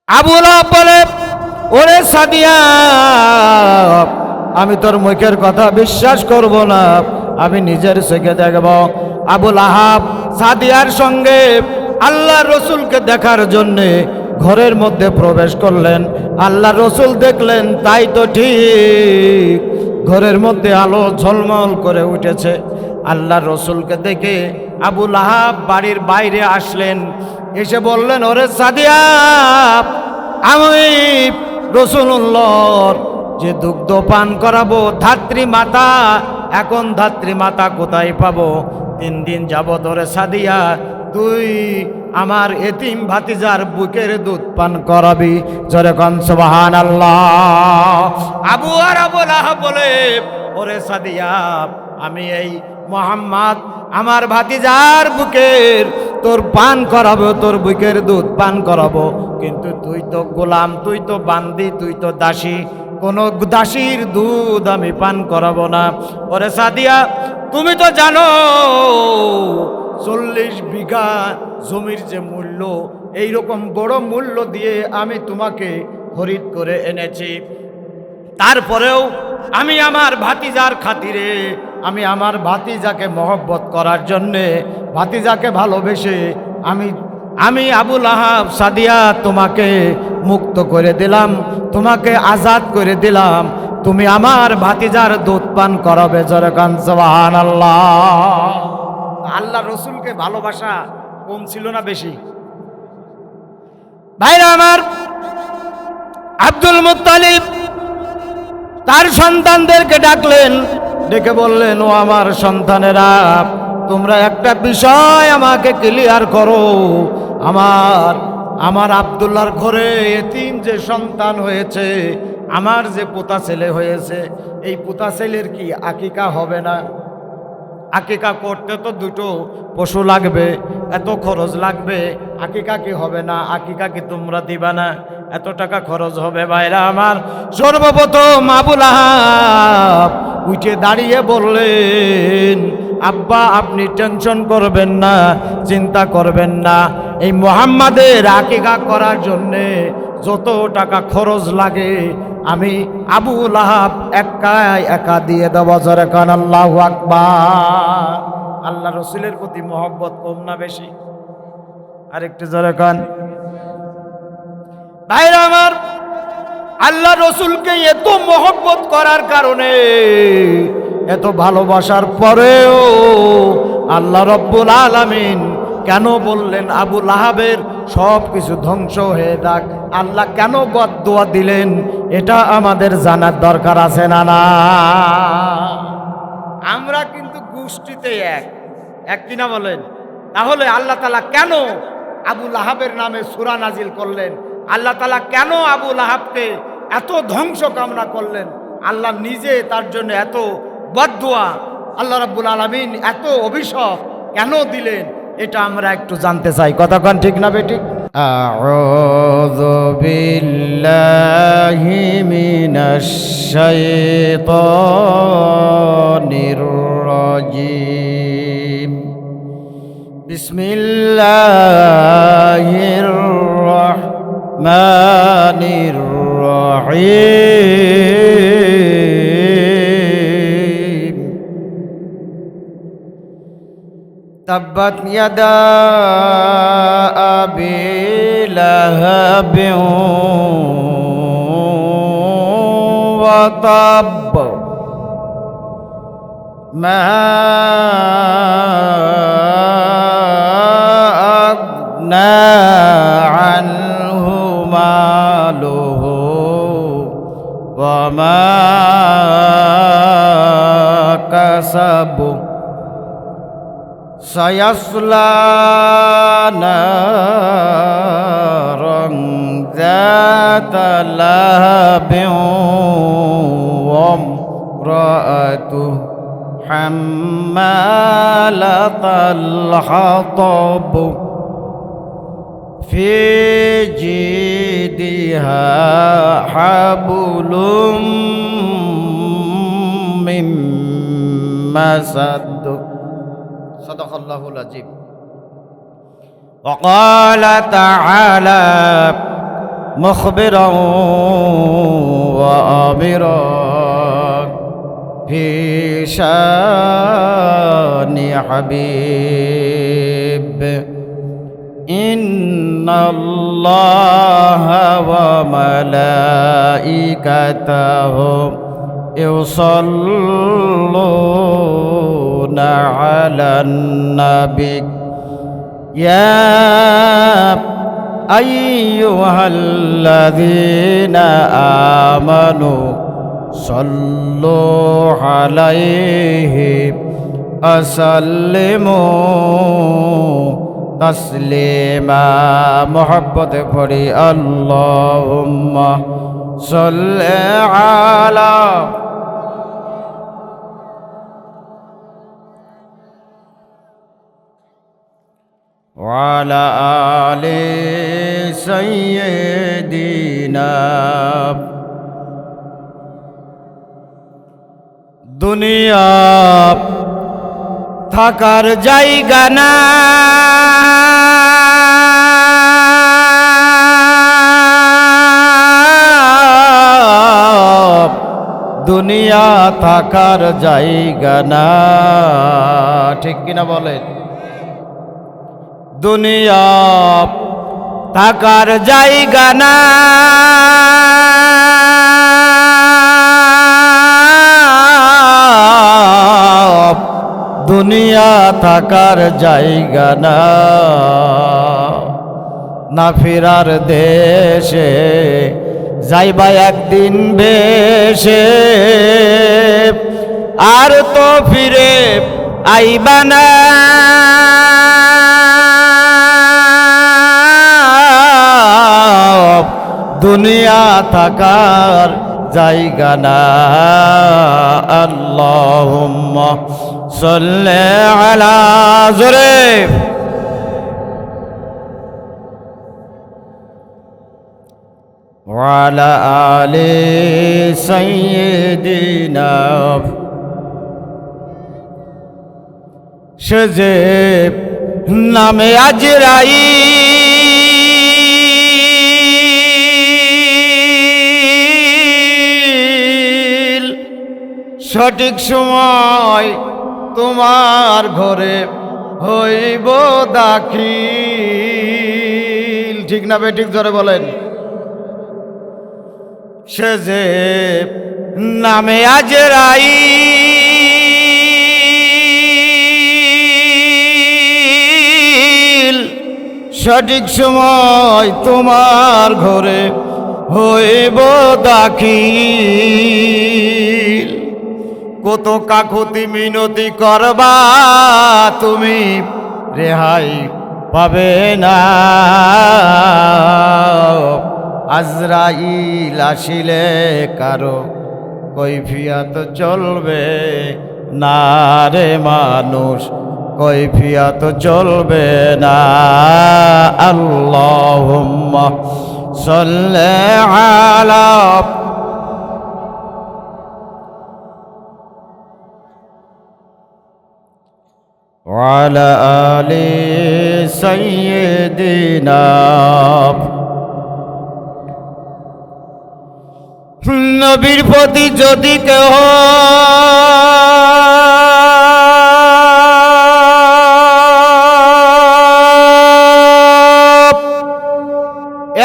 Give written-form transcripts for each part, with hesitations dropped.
আবু লাহাব বলে, ওরে সাদিয়া, আমি তোর মুখের কথা বিশ্বাস করব না, আমি নিজের চোখে দেখব। আবু লাহাব সাদিয়ার সঙ্গে আল্লাহ রসুলকে দেখার জন্যে ঘরের মধ্যে প্রবেশ করলেন। আল্লাহ রসুল দেখলেন, তাই তো ঠিক, ঘরের মধ্যে আলো ঝলমল করে উঠেছে। আল্লাহ রসুলকে দেখে আবু লাহাব বাড়ির বাইরে আসলেন, এসে বললেন, ওরে সাদিয়া, আমি রসুল্লাহর যে দুগ্ধ পান করাবো ধাত্রী মাতা, এখন ধাত্রী মাতা কোথায় পাবো? 3 দিন যাবত ওরে সাদিয়া তুই আমার এতিম ভাতিজার বুকের দুধ পান করাবি। জোরে কোন সুবহানাল্লাহ। আবু লাহাব বলে, ওরে সাদিয়া, আমি এই মোহাম্মদ আমার ভাতিজার বুকের তোর পান করাবো, তোর বুকের দুধ পান করাবো, কিন্তু তুই তো গোলাম, তুই তো বান্দি, তুই তো দাসী, কোন দাসীর দুধ আমি পান করাবো না। ওরে সাদিয়া, তুমি তো জানো 40 বিঘা জমির যে মূল্য, এইরকম বড় মূল্য দিয়ে আমি তোমাকে খরিদ করে এনেছি, তারপরেও আমি আমার ভাতিজার খাতিরে, আমি আমার ভাতিজাকে মহব্বত করার জন্যে, ভাতিজাকে ভালোবেসে আমি আবু লাহাব সাদিয়া তোমাকে মুক্ত করে দিলাম, তোমাকে আজাদ করে দিলাম, তুমি আমার ভাতিজার দুধ পান করাবে। জোরে কান সুবহানাল্লাহ। আল্লাহ রসুলকে ভালোবাসা কম ছিল না বেশি? ভাইরা আমার, আব্দুল মুত্তালিব তার সন্তানদেরকে ডাকলেন, ডেকে বললেন, ও আমার সন্তানেরা, তোমরা একটা বিষয় আমাকে ক্লিয়ার করো। আমার আব্দুল্লাহর ঘরে এতিম যে সন্তান হয়েছে, আমার যে পোতা ছেলে হয়েছে, এই পোতা ছেলের কি আকিকা হবে না? আকিকা করতে তো 2টো পশু লাগবে, এত খরচ লাগবে, আকিকা কি হবে না? আকিকা কি তোমরা দিবা না? এত টাকা খরচ হবে। ভাইরা আমার, সর্বপ্রথম আবু লাহাব উঠে দাঁড়িয়ে বললেন, আব্বা, আপনি টেনশন করবেন না, চিন্তা করবেন না, এই মুহাম্মাদের আকিকা করার জন্যে যত টাকা খরচ লাগে আমি আবু লাহাব একা দিয়ে দেব। জোরে কান আল্লাহু আকবার। আল্লাহ রসুলের প্রতি মহব্বত কম না বেশি? আরেকটু জোরে কান। ভাইরা আমার, আল্লাহ রসুলকে এত মহব্বত করার কারণে, এত ভালোবাসার পরেও আল্লাহ রব্বুল আলামিন কেন বললেন আবু লাহাবের সব কিছু ধ্বংস হয়ে যাক? আল্লাহ কেন বদদুয়া দিলেন? এটা আমাদের জানার দরকার আছে না? না, আমরা কিন্তু গোষ্ঠীতে এক কিনা বলেন? তাহলে আল্লাহ তাআলা কেন আবু লাহাবের নামে সূরা নাজিল করলেন? আল্লাহ তাআলা কেন আবু লাহাবকে এত ধ্বংস কামনা করলেন? আল্লাহ নিজে তার জন্য এত বদদুয়া, আল্লাহ রাব্বুল আলামিন এত অভিশাপ কেন দিলেন? এটা আমরা একটু জানতে চাই। কথা কোন ঠিক না বেঠিক? আউযু বিল্লাহি মিনাশ শাইতানির রাজিম। বিসমিল্লাহির রাহমানির রাহিম। তাব্বাত ইয়াদা আবি লাহাবিন ওয়া তাব, মা আগনা আনহু মালুহু ওয়া মা কাসাবু সায়াসলা নারান যাতা লাহাবিন ওয়া ইমরাআতুহু হাম্মালাতাল হাতাব ফি জিদিহা হাবলুম মিন মাসাদ। সাদাকাল্লাহুল আযীম। ওয়া ক্বালা তাআলা مخبرا وآمرا في شان حبيب إن الله وملائكته يصلون على النبي يا أيها الذين آمنوا صلوا عليه وسلموا تسليما محبت پڑھی اللهم صل على وعلى آل سيدنا দুনিয়া থাকার জায়গা না দুনিয়া থাকার জায়গা না ঠিক কিনা বলেন দুনিয়া থাকার জায়গা না দুনিয়া থাকার জায়গা না না ফেরার দেশে যাইবা একদিন বেশে আর তো ফিরে আইবা না দুনিয়া থাকার জায়গা না আল্লাহুম্মা সাল্লি আলা জোরে ওয়ালা আলি সাইয়্যিদিনা সে যে নামে আজরাইল সঠিক সময় তোমার ঘরে হইব দাখিল ঠিক না বেঠিক ধরে বলেন সে যে নামে আজরাইল সঠিক সময় তোমার ঘরে হইব দাখিল কত কাকুতি মিনতি করবা তুমি রেহাই পাবে না আজরাইল আসিলে কারো কৈফিয়ত চলবে না রে মানুষ কৈফিয়ত চলবে না আল্লাহুম্মা সাল্লি আলা وعلى آل سيدنا নবীর প্রতি যদি কেহ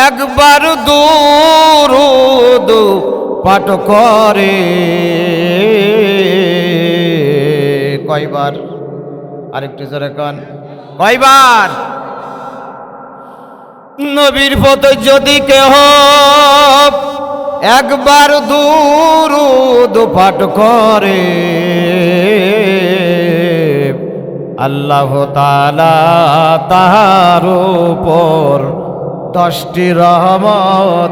একবার দুরূদ পাঠ করে কয়বার আরেকটু জোরে কোন কয়বার নবীর প্রতি যদি কেহ একবার দুরূদ পাঠ করে আল্লাহ তাআলা তাহার উপর 10টি রহমত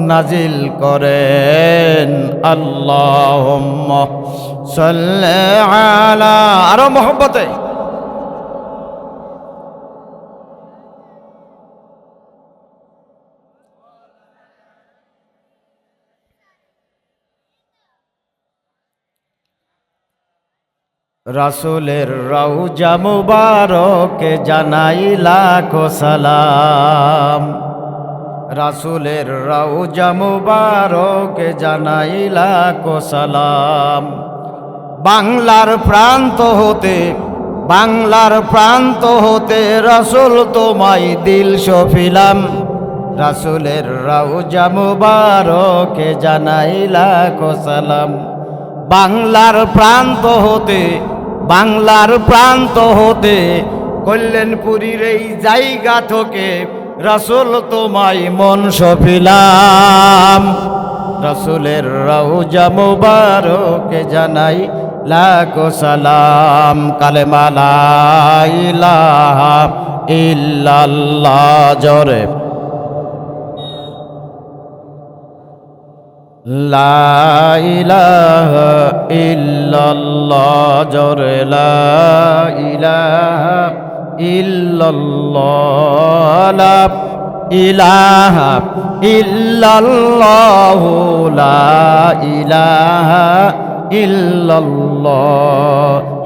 নাজিল করেন আল্লাহুম্মা সাল্লি আলা আরো মহব্বতে রাসূলের রওজা মুবারকে জানাই লাখো সালাম রাসূলের রওজা মুবারকে জানাই লাখো সালাম। বাংলার প্রান্ত হতে রাসূল তোমায় দিল সফিলাম। রাসূলের রওজা মুবারকে জানাই লাখো সালাম। বাংলার প্রান্ত হতে কল্যাণপুরীর এই জায়গা থেকে রাসূল তোমায় মন সফিলাম। রাসূলের রওজা মুবারকে জানাই লাখো সালাম। কালেমা লা ইলাহা ইল্লাল্লাহ জোরে লা ইলাহা ইল্লাল্লাহ জোরে লা ইলাহা ইল্লাল্লাহ লা ইলাহা ইল্লাল্লাহ লা ইলাহা ইল্লাল্লাহ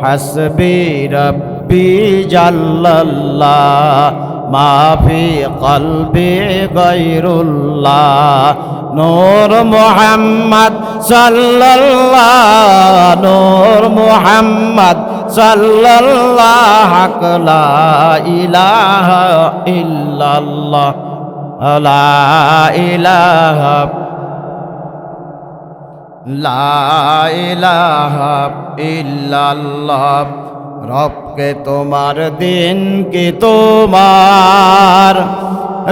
হাসবি রাব্বি জাল্লাল্লাহ মা ফি কলবি গায়রুল্লাহ নূর মুহাম্মদ সাল্লাল্লাহ নূর মুহাম্মদ সাল্লাল্লাহ হক লা ইলাহা ইল্লাল্লাহ লা ইলাহা ইল্লাল্লাহ। রবকে তোমার দিন কি তোমার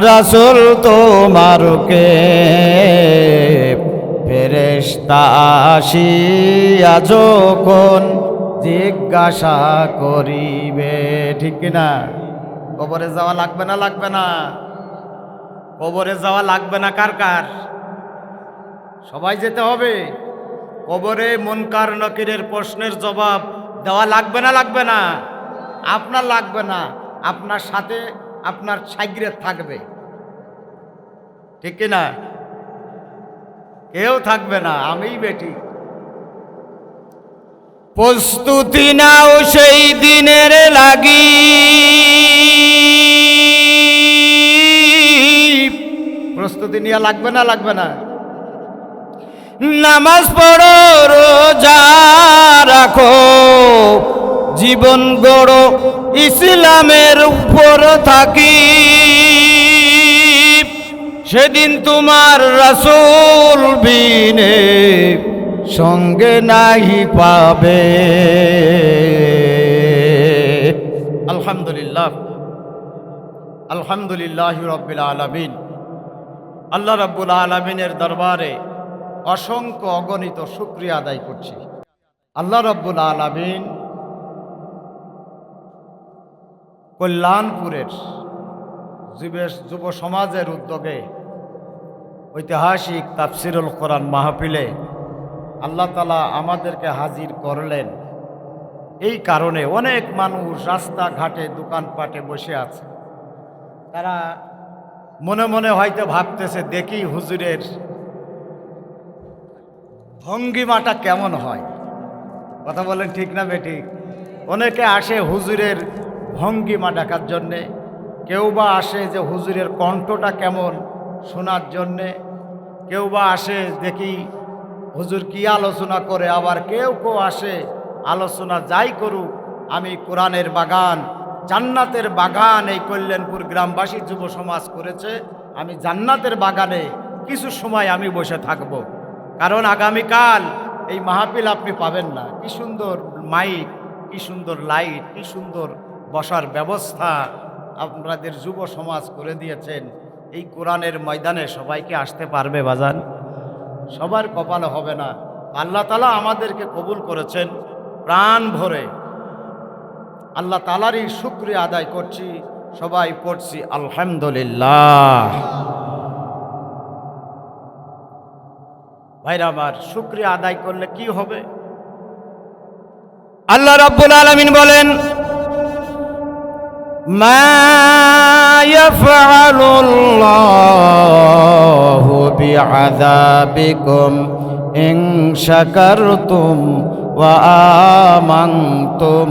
রাসূল তোমারকে ফেরেশতা আসিয়া যখন জিজ্ঞাসা করিবে। ঠিক না? কবরে যাওয়া লাগবে না? লাগবে না? কবরে যাওয়া লাগবে না কার কার? সবাই যেতে হবে কবরে। মুনকার নকিরের প্রশ্নের জবাব দেওয়া লাগবে না? লাগবে না? আপনার লাগবে না, আপনার সাথে আপনার শাগিরেদ থাকবে। ঠিক না? কেউ থাকবে না, আমিই বেটি। প্রস্তুতি নাও সেই দিনের লাগি, প্রস্তুতি নেওয়া লাগবে না? লাগবে না? নামাজ পড়ো, রোজা রাখো, জীবন গড়ো ইসলামের উপর থাকি। সেদিন তোমার রাসূল বিনে সঙ্গে নাহি পাবে। আলহামদুলিল্লাহ, আলহামদুলিল্লাহি রাব্বিল আলামিন। আল্লাহ রাব্বুল আলামিনের দরবারে অসংখ্য অগণিত শুকরিয়া আদায় করছি। আল্লাহ রাব্বুল আলামিন কল্যাণপুরের যুব সমাজের উদ্যোগে ঐতিহাসিক তাফসিরুল কোরআন মাহফিলে আল্লাহ তাআলা আমাদেরকে হাজির করলেন। এই কারণে অনেক মানুষ রাস্তাঘাটে দোকানপাটে বসে আছে। তারা মনে মনে হয়তো ভাবতেছে, দেখি হুজুরের ভঙ্গিমাটা কেমন হয়। কথা বলেন ঠিক না বেঠিক? অনেকে আসে হুজুরের ভঙ্গিমা দেখার জন্যে, কেউ বা আসে যে হুজুরের কণ্ঠটা কেমন শোনার জন্যে, কেউ বা আসে দেখি হুজুর কি আলোচনা করে, আবার কেউ কেউ আসে আলোচনা যাই করুক, আমি কোরআনের বাগান, জান্নাতের বাগান এই কল্যাণপুর গ্রামবাসী যুব সমাজ করেছে, আমি জান্নাতের বাগানে কিছু সময় আমি বসে থাকব। কারণ আগামীকাল এই মাহফিল আপনি পাবেন না। কি সুন্দর মাইক, কি সুন্দর লাইট, কি সুন্দর বসার ব্যবস্থা আপনাদের যুব সমাজ করে দিয়েছেন। এই কোরআনের ময়দানে সবাইকে আসতে পারবে বাজান? সবার কপালে হবে না। আল্লাহ তাআলা আমাদেরকে কবুল করেছেন প্রাণ ভরে। আল্লাহ তাআলারই শুকরিয়া আদায় করছি। সবাই পড়ছি আলহামদুলিল্লাহ। ভাইরা আমার, শুকরিয়া আদায় করলে কি হবে? আল্লাহ রাব্বুল আলামিন বলেন, মা ইয়াফআলুল্লাহু বিআযাবিকুম ইন শাকারতুম ওয়া আমানতুম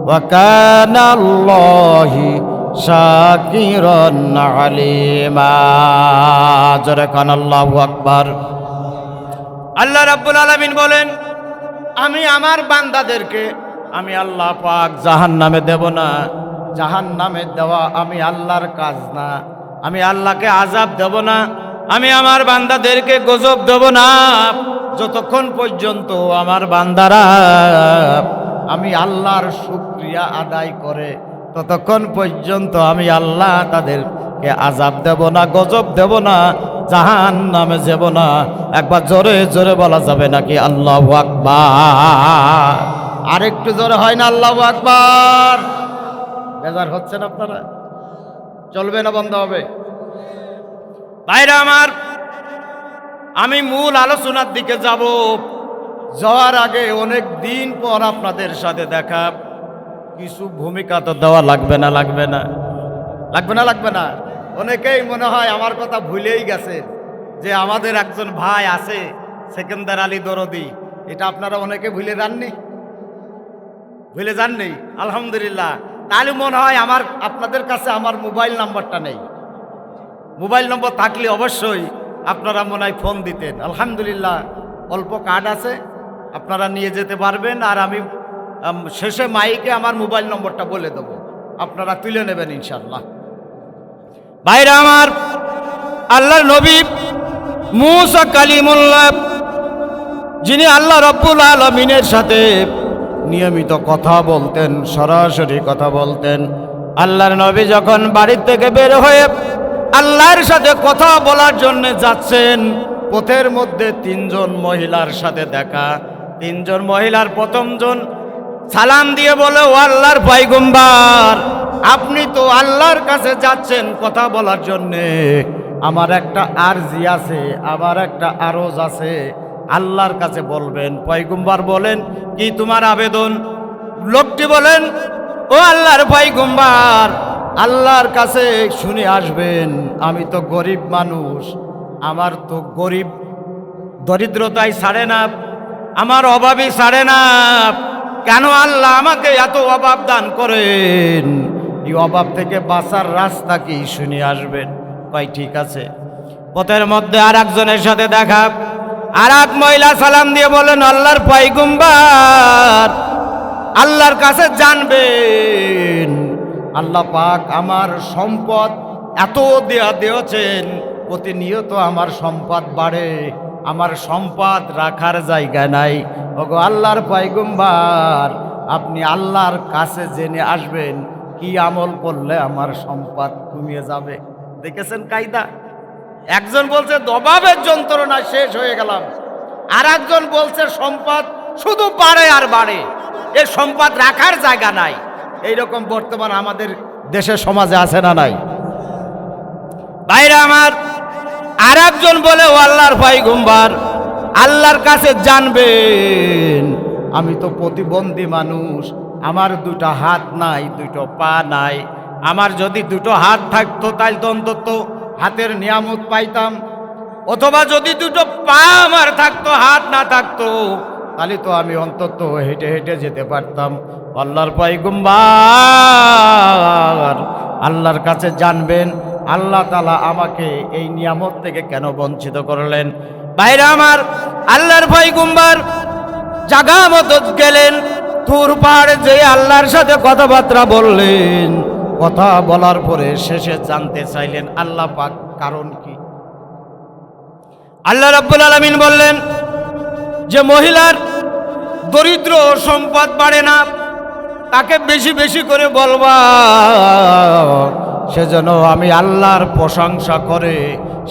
ওয়া কানাল্লাহু শাকিরান আলিমা। জোরে কান আল্লাহু আকবার। আল্লাহ রাব্বুল আলামিন বলেন, আমি আমার বান্দাদেরকে আমি আল্লাহ পাক জাহান্নামে দেব না। জাহান্নামে দেওয়া আমি আল্লাহর কাজ না। আমি আল্লাহকে আযাব দেব না। আমি আমার বান্দাদেরকে গজব দেব না যতক্ষণ পর্যন্ত আমার বান্দারা আমি আল্লাহর শুকরিয়া আদায় করে, ততক্ষণ পর্যন্ত আমি আল্লাহ তাদেরকে আযাব দেব না, গজব দেব না, জাহান্নামে যাব না। একবার জোরে জোরে বলা যাবে নাকি আল্লাহু আকবার? আরেকটু জোরে হয় না আল্লাহু আকবার? বেজার হচ্ছেন আপনারা? চলবে না বন্ধ হবে? ভাইরা আমার, আমি মূল আলোচনার দিকে যাব। যাওয়ার আগে অনেক দিন পর আপনাদের সাথে দেখা, কিছু ভূমিকা তো দেওয়া লাগবে না? লাগবে না? লাগবে না? লাগবে না? অনেকেই মনে হয় আমার কথা ভুলেই গেছে যে আমাদের একজন ভাই আছে সেকেন্দার আলী দরদি। এটা আপনারা অনেকে ভুলে যাননি? ভুলে যাননি? আলহামদুলিল্লাহ। তাহলে মনে হয় আপনাদের কাছে আমার মোবাইল নাম্বারটা নেই। মোবাইল নম্বর থাকলে অবশ্যই আপনারা মনে হয় ফোন দিতেন। আলহামদুলিল্লাহ, অল্প কার্ড আছে, আপনারা নিয়ে যেতে পারবেন। আর আমি শেষে মাইকে আমার মোবাইল নম্বরটা বলে দেব, আপনারা তুলে নেবেন ইনশাল্লাহ। ভাইরা আমার, আল্লাহর নবী মূসা কালিমুল্লাহ, যিনি আল্লাহ রব্বুল আলামিনের সাথে নিয়মিত কথা বলতেন, সরাসরি কথা বলতেন। আল্লাহর নবী যখন বাড়ির থেকে বের হয়ে আল্লাহর সাথে কথা বলার জন্য যাচ্ছেন, পথের মধ্যে তিনজন মহিলার সাথে দেখা। তিনজন মহিলার প্রথমজন সালাম দিয়ে বলে, ও আল্লাহর পয়গম্বর, আপনি তো আল্লাহর কাছে যাচ্ছেন কথা বলার জন্যে, আমার একটা আরজি আছে, আমার একটা আরজ আছে, আল্লাহর কাছে বলবেন। পয়গম্বর বলেন, কি তোমার আবেদন? লোকটি বলেন, ও আল্লাহর পয়গম্বর, আল্লাহর কাছে শুনে আসবেন, আমি তো গরিব মানুষ, আমার তো গরিব দরিদ্রতাই ছাড়ে না, আমার অভাবই ছাড়ে না। কেন আল্লাহ আমাকে এত অভাব দান করেন? এই অভাব থেকে বাঁচার রাস্তা কি শুনে আসবেন। কয় ঠিক আছে। পথের মধ্যে আর একজনের সাথে দেখা। আর এক মহিলা সালাম দিয়ে বলেন, আল্লাহর পয়গম্বর, আল্লাহর কাছে জানবেন, আল্লাহ পাক আমার সম্পদ এত দিয়েছেন, প্রতিনিয়ত আমার সম্পদ বাড়ে, আমার সম্পদ রাখার জায়গা নাই। ওগো আল্লাহর পয়গম্বর, আপনি আল্লাহর কাছে জেনে আসবেন কি আমল করলে আমার সম্পদ কমিয়ে যাবে। দেখেছেন কায়দা? একজন বলছে অভাবের যন্ত্রণা শেষ হয়ে গেলাম, আর একজন বলছে সম্পদ শুধু বাড়ে আর বাড়ে, এর সম্পদ রাখার জায়গা নাই। এইরকম বর্তমান আমাদের দেশে সমাজে আছে না নাই? ভাইরা আমার, আর একজন বলে, ও আল্লাহর পয়গম্বর, আল্লাহর কাছে জানবেন, আমি তো প্রতিবন্ধী মানুষ, আমার দুটো হাত নাই, দুটো পা নাই। আমার যদি দুটো হাত থাকতো তাহলে তো অন্তত হাতের নিয়ামত পাইতাম, অথবা যদি দুটো পা আমার থাকতো, হাত না থাকতো, তাহলে তো আমি অন্তত হেঁটে হেঁটে যেতে পারতাম। আল্লাহর পয়গম্বর, আল্লাহর কাছে জানবেন, আল্লাহ তাআলা আমাকে এই নিয়ামত থেকে কেন বঞ্চিত করলেন। ভাইরা আমার, আল্লাহর পয়গম্বর জাগা মতো গেলেন, তুর পাহাড়ে যে আল্লাহর সাথে কথাবার্তা বললেন। কথা বলার পরে শেষে জানতে চাইলেন আল্লাহ পাক কারণ কি। আল্লাহ রাব্বুল আলামিন বললেন যে মহিলার দরিদ্র, সম্পদ বাড়ে না, তাকে বেশি বেশি করে বলবা, সেজন্য আমি আল্লাহর প্রশংসা করে,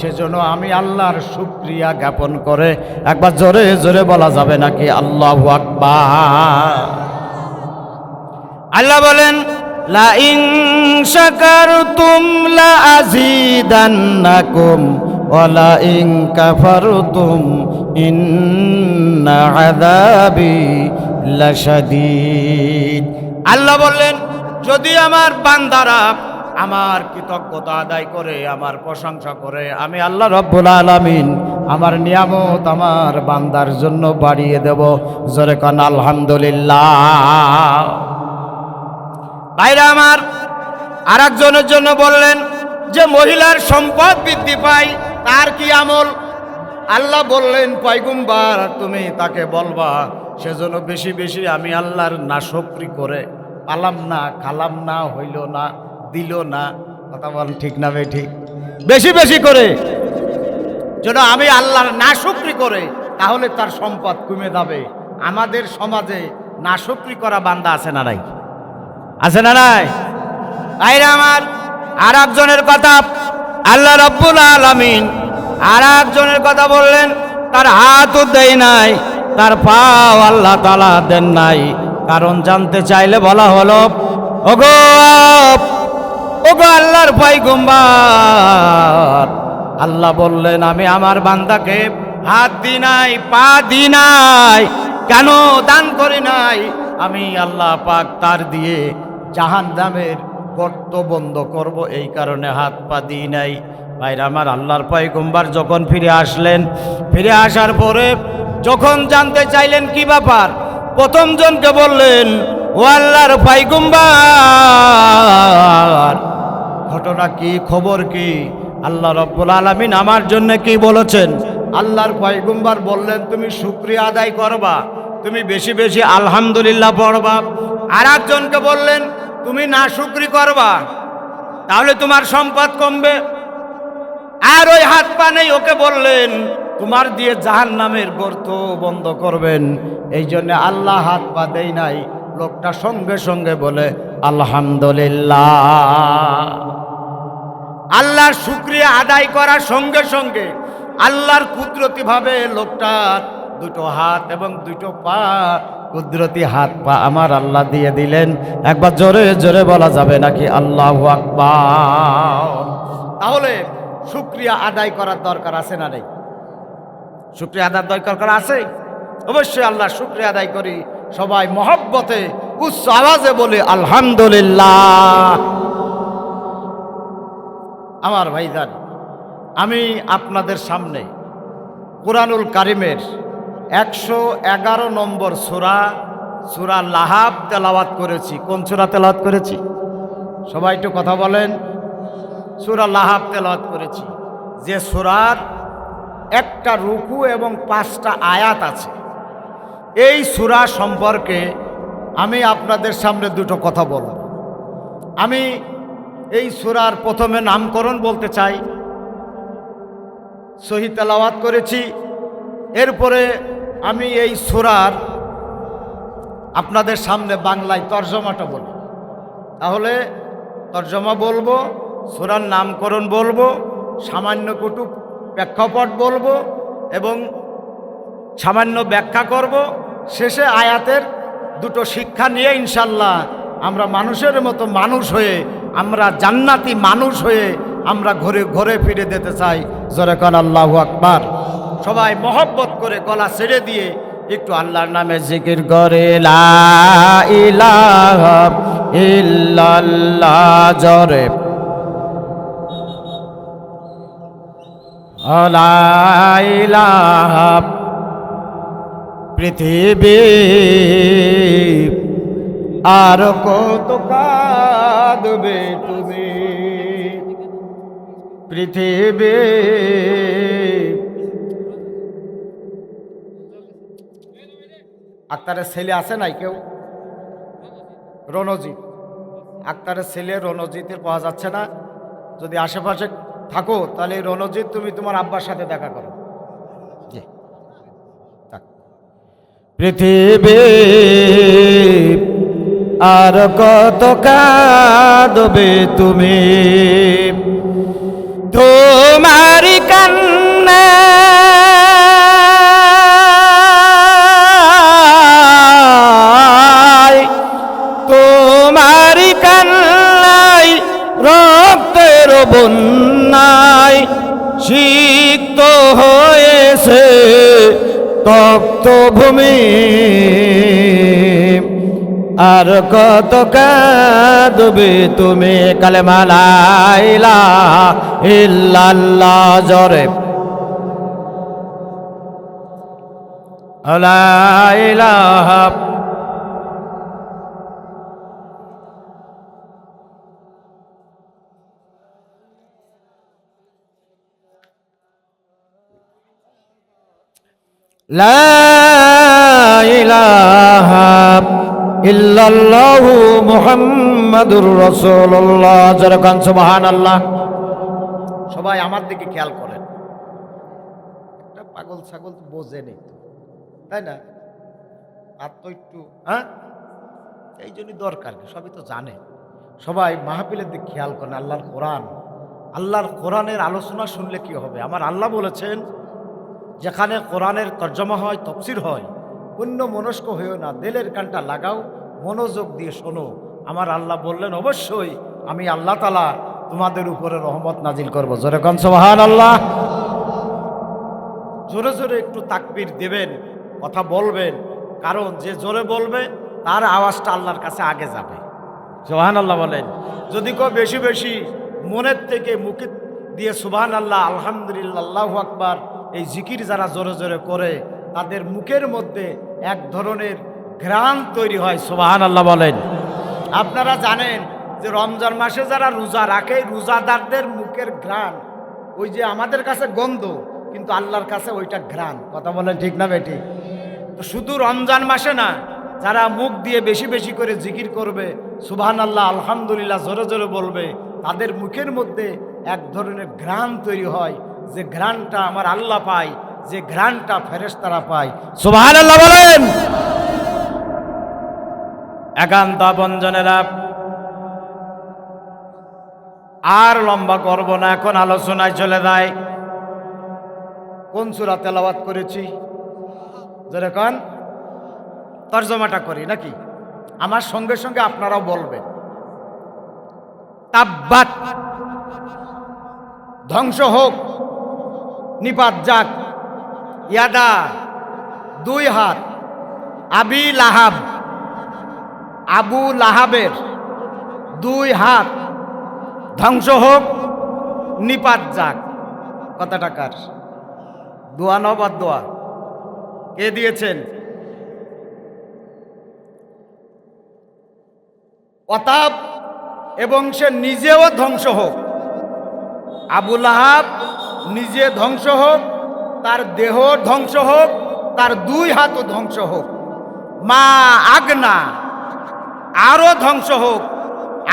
সেজন্য আমি আল্লাহর শুকরিয়া জ্ঞাপন করে। একবার জোরে জোরে বলা যাবে নাকি আল্লাহু আকবার? আল্লাহ বলেন, লা ইন শাকারতুম লা আযীদান্নাকুম ওয়া লা ইন কাফারতুম ইন্না আযাবি লাশাদীদ। আল্লাহ বললেন, যদি আমার বান্দারা আমার কৃতজ্ঞতা আদায় করে, আমার প্রশংসা করে, আমি আল্লাহ রব্বুল আলামিন আমার নিয়ামত আমার বান্দার জন্য বাড়িয়ে দেব। জোরে কান আলহামদুলিল্লাহ। ভাইরা আমার, আর একজনের জন্য বললেন যে মহিলার সম্পদ বৃদ্ধি পায় তার কি আমল? আল্লাহ বললেন পয়গম্বর তুমি তাকে বলবা সেজন্য বেশি বেশি আমি আল্লাহর নাশকরি করে পালাম না, খালাম না, হইল না, দিল না। কথা বল ঠিক না বে ঠিক? বেশি বেশি করে যেন আমি আল্লাহর নাশকরি করে, তাহলে তার সম্পদ কমে যাবে। আমাদের সমাজে নাশকরি করা বান্দা আছে না নাই? আছে না নাই? ভাইরা আমার, আর একজনের কথা আল্লাহ রাব্বুল আলামিন আর একজনের কথা বললেন, তার হাতও দেয় নাই, তার পাও আল্লাহ তাআলা দেন নাই। কারণ জানতে চাইলে বলা হলো, ওগো ওগো আল্লাহর পয়গম্বর, আল্লাহ বললেন আমি আমার বান্দাকে হাত দিই নাই, পা দিই নাই, কেন দান করি নাই? আমি আল্লাহ পাক তার দিয়ে জাহান্নামের গর্ত বন্ধ করব, এই কারণে হাত পা দিই নাই। ভাইরা আমার, আল্লাহর পয়গম্বর যখন ফিরে আসলেন, ফিরে আসার পরে যখন জানতে চাইলেন কি ব্যাপার, প্রথম জনকে বললেন, ও আল্লাহর পয়গম্বর, ঘটনা কি, খবর কি? আল্লাহ রাব্বুল আলামিন আমার জন্য কি বলেছেন? আল্লাহর পয়গম্বর বললেন তুমি শুকরিয়া আদায় করবা, তুমি বেশি বেশি আলহামদুলিল্লাহ পড়বা। আর একজনকে বললেন তুমি নাশুকরি করবা, তাহলে তোমার সম্পদ কমবে। আর ওই হাত পা নেই, ওকে বললেন তোমার দিয়ে জাহান্নামের গর্ত বন্ধ করবেন। এই জন্য আল্লাহ হাত পা দেয় নাই। লোকটা সঙ্গে সঙ্গে বলে আলহামদুলিল্লাহ। আল্লাহর শুকরিয়া আদায় করার সঙ্গে সঙ্গে আল্লাহর কুদরতিভাবে লোকটার দুটো হাত এবং দুটো পা, কুদরতি হাত পা আমার আল্লাহ দিয়ে দিলেন। একবার জোরে জোরে বলা যাবে নাকি আল্লাহু আকবার? তাহলে শুকরিয়া আদায় করার দরকার আছে না নেই? শুকরিয়া আদায় দরকার আছে, অবশ্যই আল্লাহ শুকরিয়া আদায় করি। সবাই মহব্বতে উচ্চ আওয়াজে বলে আলহামদুলিল্লাহ। আমার ভাইজান, আমি আপনাদের সামনে কুরআনুল কারীমের 111 নম্বর সূরা লাহাব তেলাওয়াত করেছি। কোন সূরা তেলাওয়াত করেছি? সবাই একটু কথা বলেন। সূরা লাহাব তেলাওয়াত করেছি, যে সূরার একটা রুকু এবং 5টা আয়াত আছে। এই সূরা সম্পর্কে আমি আপনাদের সামনে দুটো কথা বলব। আমি এই সূরার প্রথমে নামকরণ বলতে চাই, সহি তেলাওয়াত করেছি। এরপরে আমি এই সূরার আপনাদের সামনে বাংলায় তর্জমাটা বলব। তাহলে তর্জমা বলবো, সূরার নামকরণ বলবো, সামান্য কটু প্রেক্ষাপট বলবো এবং সামান্য ব্যাখ্যা করব। শেষে আয়াতের দুটো শিক্ষা নিয়ে ইনশাল্লাহ আমরা মানুষের মতো মানুষ হয়ে, আমরা জান্নাতি মানুষ হয়ে আমরা ঘরে ঘরে ফিরে যেতে চাই। জোরে কোন আল্লাহু আকবার। সবাই মহব্বত করে গলা ছেড়ে দিয়ে একটু আল্লাহর নামে জিকির করে লা ইলাহা ইল্লাল্লাহ। জোরে লা ইলাহা। পৃথিবী আর কত কাঁদবে তুমি, পৃথিবী। আক্তারের ছেলে আছে নাই কেউ? রণজিৎ, আক্তারের ছেলে রণজিতের পাওয়া যাচ্ছে না। যদি আশেপাশে থাকো তাহলে রণজিৎ তুমি তোমার আব্বার সাথে দেখা করো। পৃথিবী আর কত কাঁদবে তুমি, তোমার কান্না তোমার কান্নাই রক্তের বন্যায় সিক্ত হয়েছে তপ্ত ভূমি। আর কত কাঁদবে তুমি, কালেমা লা ইলাহা ইল্লাল্লাহ। জোরে লা ইলাহা। লা ইলাহা ইল্লাল্লাহু মুহাম্মাদুর রাসূলুল্লাহ। যারা গান সুবহানাল্লাহ। সবাই আমার দিকে খেয়াল করেন, একটা পাগল ছাগল বোঝেনি তো, তাই না? আর তো একটু এই জন্যই দরকার কি, সবই তো জানে। সবাই মাহফিলের দিকে খেয়াল করেন। আল্লাহর কোরআনের আলোচনা শুনলে কি হবে? আমার আল্লাহ বলেছেন, যেখানে কোরআনের তর্জমা হয়, তফসির হয়, অন্য মনস্ক হয়েও না, দিলের কানটা লাগাও, মনোযোগ দিয়ে শোনো। আমার আল্লাহ বললেন, অবশ্যই আমি আল্লাহ তাআলা তোমাদের উপরে রহমত নাজিল করব। জোরে কোন সুবহানাল্লাহ। জোরে জোরে একটু তাকবীর দেবেন, কথা বলবেন, কারণ যে জোরে বলবে তার আওয়াজটা আল্লাহর কাছে আগে যাবে। সুবহানাল্লাহ বলেন। যদি কেউ বেশি বেশি মনের থেকে মুখে দিয়ে সুবহানাল্লাহ, আলহামদুলিল্লাহ, আল্লাহু আকবার এই জিকির যারা জোরে জোরে করে, তাদের মুখের মধ্যে এক ধরনের ঘ্রাণ তৈরি হয়। সুবহানাল্লাহ বলেন। আপনারা জানেন যে রমজান মাসে যারা রোজা রাখে, রোজাদারদের মুখের ঘ্রাণ ওই যে আমাদের কাছে গন্ধ, কিন্তু আল্লাহর কাছে ওইটা ঘ্রাণ। কথা বলেন ঠিক না বেটি? তো শুধু রমজান মাসে না, যারা মুখ দিয়ে বেশি বেশি করে জিকির করবে, সুবহানাল্লাহ, আলহামদুলিল্লাহ জোরে জোরে বলবে, তাদের মুখের মধ্যে এক ধরনের ঘ্রাণ তৈরি হয়, যে ঘ্রাণটা আমার আল্লাহ পায়, যে ঘ্রাণটা ফেরেশতারা পায়। সুবহানাল্লাহ বলেন। একান্ত আপনজনেরা, আর লম্বা করব না, এখন আলোচনায় চলে যায়। কোন সূরা তেলাওয়াত করেছি? যেরকম তর্জমাটা করি নাকি? আমার সঙ্গে সঙ্গে আপনারাও বলবেন। তাব্বাত, ধ্বংস হোক, নিপাত যাক, ইয়াদা, দুই হাত, আবি লাহাব, আবু লাহাবের দুই হাত, ধ্বংস হোক, নিপাত যাক। কথাটা কার? দোয়া নবাদ দোয়া কে দিয়েছেন? অতাব, এবং সে নিজেও ধ্বংস হোক। আবু লাহাব নিজে ধ্বংস হোক, তার দেহ ধ্বংস হোক, তার দুই হাতও ধ্বংস হোক। মা আগনা, আরো ধ্বংস হোক,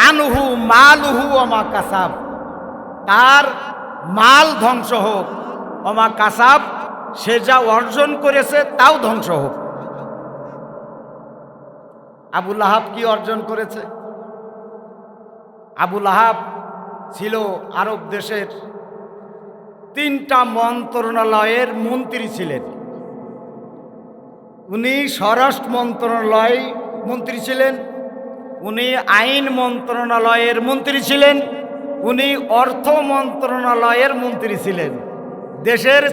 আনহু মালুহু ওমা কাসাব, তার মাল ধ্বংস হোক, ওমা কাসাব, সে যা অর্জন করেছে তাও ধ্বংস হোক। আবু লাহাব কি অর্জন করেছে? আবু লাহাব ছিল আরব দেশের 3টা মন্ত্রণালয়ের মন্ত্রী ছিলেন। উনি স্বরাষ্ট্র মন্ত্রণালয় মন্ত্রী ছিলেন, উনি আইন মন্ত্রণালয়ের মন্ত্রী ছিলেন, উনি অর্থ মন্ত্রণালয়ের মন্ত্রী ছিলেন। দেশের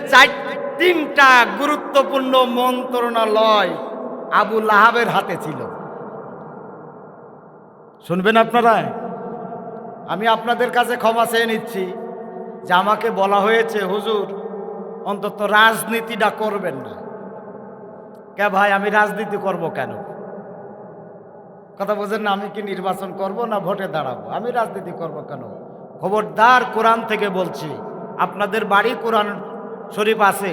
3টা গুরুত্বপূর্ণ মন্ত্রণালয় আবু লাহাবের হাতে ছিল। শুনবেন আপনারা? আমি আপনাদের কাছে ক্ষমা চেয়ে নিচ্ছি যে আমাকে বলা হয়েছে, হুজুর অন্তত রাজনীতিটা করবেন না। কে ভাই, আমি রাজনীতি করব কেন? কথা বোঝেন না? আমি কি নির্বাচন করব না ভোটে দাঁড়াবো? আমি রাজনীতি করব কেন? খবরদার, কোরআন থেকে বলছি, আপনাদের বাড়ি কোরআন শরীফ আছে,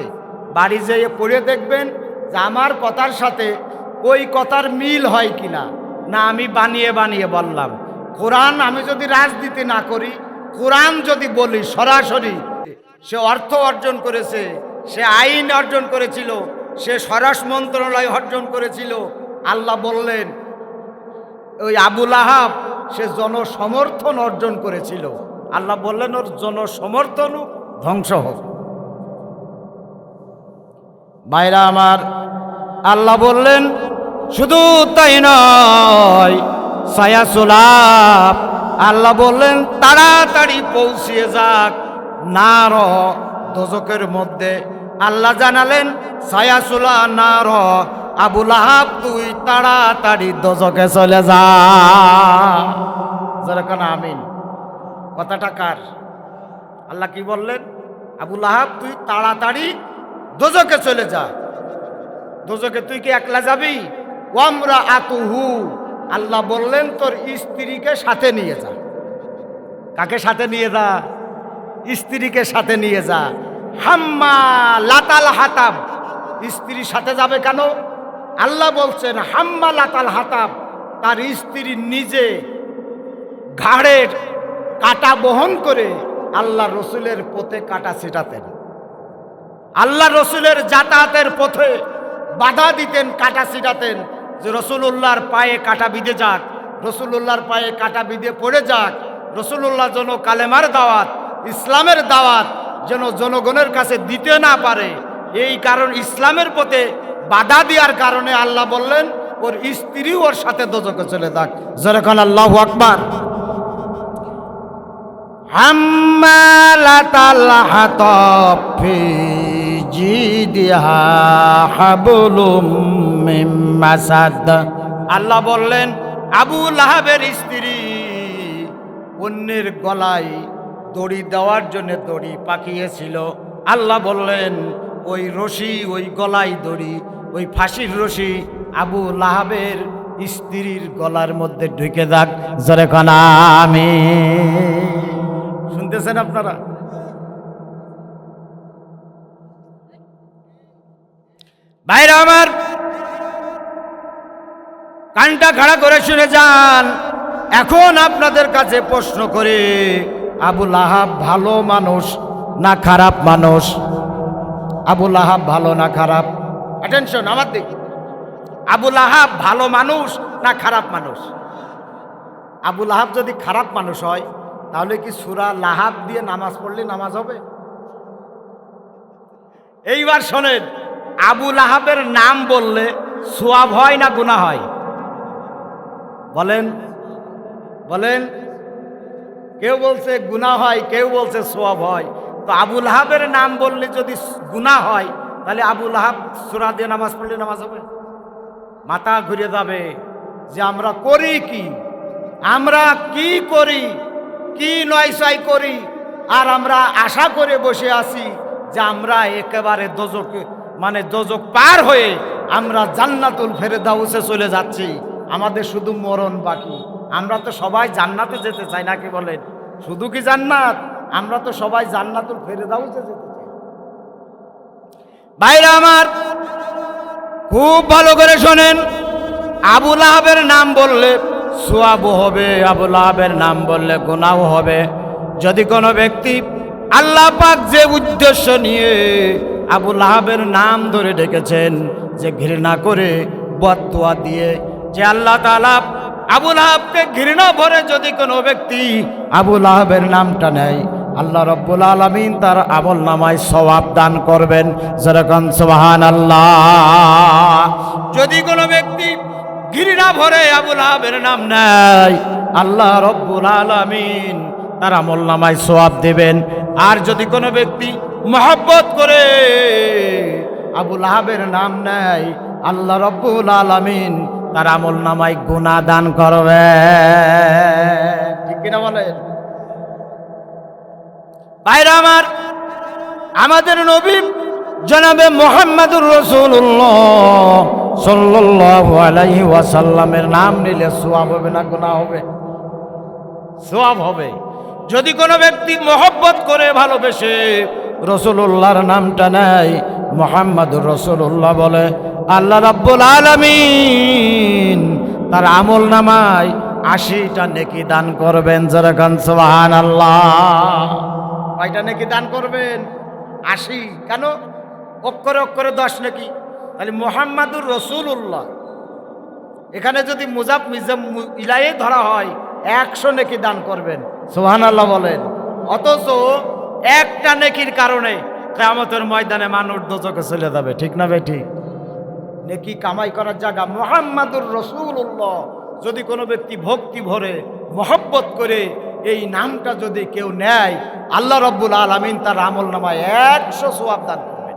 বাড়ি যেয়ে পড়ে দেখবেন যে আমার কথার সাথে ওই কথার মিল হয় কিনা। না আমি বানিয়ে বানিয়ে বললাম। কোরআন, আমি যদি রাজনীতি না করি, কোরআন যদি বলি সরাসরি, সে অর্থ অর্জন করেছে, সে আইন অর্জন করেছিল, সে স্বরাষ্ট্র মন্ত্রণালয় অর্জন করেছিল। আল্লাহ বললেন ওই আবু লাহাব সে জনসমর্থন অর্জন করেছিল। আল্লাহ বললেন ওর জনসমর্থন ধ্বংস হোক। ভাইরা আমার, আল্লাহ বললেন শুধু তাই নয়, সায়াসুলাব, আল্লাহ বললেন তাড়াতাড়ি পৌঁছিয়ে যাক নার, দোজকের মধ্যে। আল্লাহ জানালেন সায়াসুলা নার, আবু লাহাব তুই তাড়াতাড়ি দোজকে চলে যা। যেরকম আমিন। কথাটা কার? আল্লাহ কি বললেন? আবু লাহাব তুই তাড়াতাড়ি দোজকে চলে যা। দোজকে তুই কি একলা যাবি? ওয়ামরা আতুহু, আল্লাহ বললেন তোর স্ত্রীকে সাথে নিয়ে যা। কাকে সাথে নিয়ে যা? স্ত্রীকে সাথে নিয়ে যা। হাম্মা লাতাল হাতাব, স্ত্রীর সাথে যাবে কেন? আল্লাহ বলছেন হাম্মালাতাল হাতাব, তার স্ত্রী নিজে ঘাড়ের কাটা বহন করে আল্লাহ রসুলের পথে কাটা ছিটাতেন, আল্লাহ রসুলের যাতায়াতের পথে বাধা দিতেন, কাটা ছিটাতেন, যে রসুলুল্লাহর পায়ে কাটা বিঁধে যাক, রসুলুল্লাহর পায়ে কাটা বিঁধে পড়ে যাক, রসুলুল্লাহ যেন কালেমার দাওয়াত, ইসলামের দাওয়াত যেন জনগণের কাছে দিতে না পারে। এই কারণ ইসলামের পথে বাধা দেওয়ার কারণে আল্লাহ বললেন ওর স্ত্রী ওর সাথে দোজখে চলে যাক। যেরকম আল্লাহু আকবার। হাম্মালাতাল হাতাব ফি জিদিহা হাবলুম মিন মাসাদ। আল্লাহ বললেন আবু লাহাবের স্ত্রী অন্যের গলায় দড়ি দেওয়ার জন্য দড়ি পাকিয়েছিল। আল্লাহ বললেন ওই রশি, ওই গলায় দড়ি, ওই ফাঁসির রশি আবু লাহাবের স্ত্রীর গলার মধ্যে ঢুকে যাক। জোরে কোন আমিন। শুনতেছেন আপনারা? ভাইরা আমার, কানটা খাড়া করে শুনে যান। এখন আপনাদের কাছে প্রশ্ন করে, আবু লাহাব ভালো মানুষ না খারাপ মানুষ? আবু লাহাব ভালো না খারাপ? অ্যাটেনশন আমার দিক। আবু লাহাব ভালো মানুষ না খারাপ মানুষ? আবু লাহাব যদি খারাপ মানুষ হয় তাহলে কি সূরা লাহাব দিয়ে নামাজ পড়লে নামাজ হবে? এইবার শোনেন, আবু লাহাবের নাম বললে সওয়াব হয় না গুনাহ হয়? বলেন বলেন। কেউ বলছে গুনাহ হয়, কেউ বলছে সওয়াব হয়। তো আবু লাহাবের নাম বললে যদি গুনাহ হয় তাহলে আবু লাহাব সূরা দিয়ে নামাজ পড়লে নামাজ হবে? মাথা ঘুরে যাবে যে আমরা করি কি, আমরা কি করি, কি নয়সাই করি, আর আমরা আশা করে বসে আছি যে আমরা একেবারে দোজকে মানে দোজক পার হয়ে আমরা জান্নাতুল ফেরদাউসে চলে যাচ্ছি, আমাদের শুধু মরণ বাকি। আমরা তো সবাই জান্নাতে যেতে চাই নাকি বলেন? শুধু কি জান্নাত, আমরা তো সবাই জান্নাতুল ফেরদাউসে যেতে চাই। ভাইরা আমার, খুব ভালো করে শোনেন, আবু লাহাবের নাম বললে সওয়াবও হবে, আবু লাহাবের নাম বললে গুনাহ হবে। যদি কোনো ব্যক্তি আল্লাহ পাক যে উদ্দেশ্য নিয়ে আবু লাহাবের নাম ধরে ডেকেছেন, যে ঘৃণা করে বদদুয়া দিয়ে, যে আল্লাহ তাআলা আবু লাহাবকে ঘৃণা ভরে যদি কোনো ব্যক্তি আবু লাহাবের নামটা নেয়, আল্লাহ রাব্বুল আলামিন তার আমল নামায় সওয়াব দান করবেন। যেরকম সুবহানাল্লাহ। যদি কোনো ব্যক্তি ঘৃণা ভরে আবু লাহাবের নাম নেয়, আল্লাহ রাব্বুল আলামিন তার আমল নামায় সওয়াব দেবেন। আর যদি কোনো ব্যক্তি মহব্বত করে আবু লাহাবের নাম নেয়, আল্লাহ রাব্বুল আলামিন তার আমল নামায় গুনাহ দান করবে। ঠিক কিনা বলেন? ভাইরা আমার, আমাদের নবী জনাবে মুহাম্মদুর রাসূলুল্লাহ সাল্লাল্লাহু আলাইহি ওয়াসাল্লামের নাম নিলে সওয়াব হবে না গুনাহ হবে? সওয়াব হবে। যদি কোনো ব্যক্তি মহব্বত করে ভালোবেসে রাসূলুল্লাহর নামটা নেয়, মুহাম্মদুর রাসূলুল্লাহ বলে, আল্লাহ রাব্বুল আলামিন তার আমল নামায় 80টা নেকি দান করবেন। যেরকম সুবহানাল্লাহ। কয়টা নেকি দান করবেন? 80। কেন? অক্ষরে অক্ষরে 10 নেকি। তাহলে মুহাম্মাদুর রাসূলুল্লাহ এখানে যদি মুজাফ মিজাম ইলাইহি ধরা হয় 100 নেকি দান করবেন। সুবহানাল্লাহ বলেন। অথচ একটা নেকির কারণে কিয়ামতের ময়দানে মানুষ দোজখে চলে যাবে। ঠিক না ভাই? ঠিক। নেকি কামাই করার জায়গা মুহাম্মাদুর রাসূলুল্লাহ যদি কোনো ব্যক্তি ভক্তি ভরে মহব্বত করে এই নামটা যদি কেউ নেয়, আল্লাহ রাব্বুল আলামিন তার আমল নামায় 100 সওয়াব দান করবেন।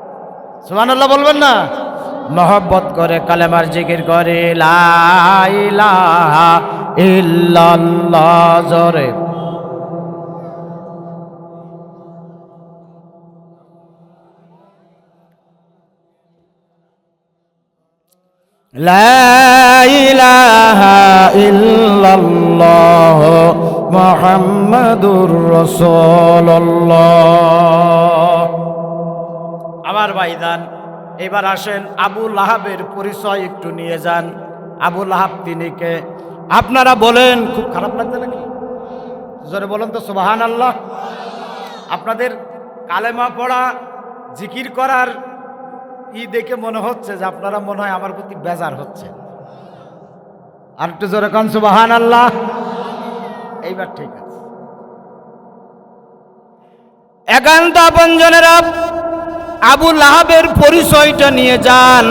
সুবহানাল্লাহ বলবেন না? মহব্বত করে কালেমার জিকির করে লা ইলাহা ইল্লাল্লাহ জোরে লা ইলাহা ইল্লাল্লাহ মুহাম্মাদুর রাসূলুল্লাহ। আমার ভাইজান, এবার আসেন আবু লাহাবের পরিচয় একটু নিয়ে যান। আবু লাহাব তিনি কে? আপনারা বলেন। খুব খারাপ লাগছে নাকি? জোরে বলেন তো সুবহানাল্লাহ। আপনাদের কালেমা পড়া, জিকির করার দেখে মনে হচ্ছে যে আপনারা মনে হয় আমার প্রতি বেজার হচ্ছে। আর একটু জোরে কান সুবহানাল্লাহ। এইবার ঠিক আছে। একান্ত আপনজনেরা আবু লাহাবের পরিচয়টা নিয়ে যান।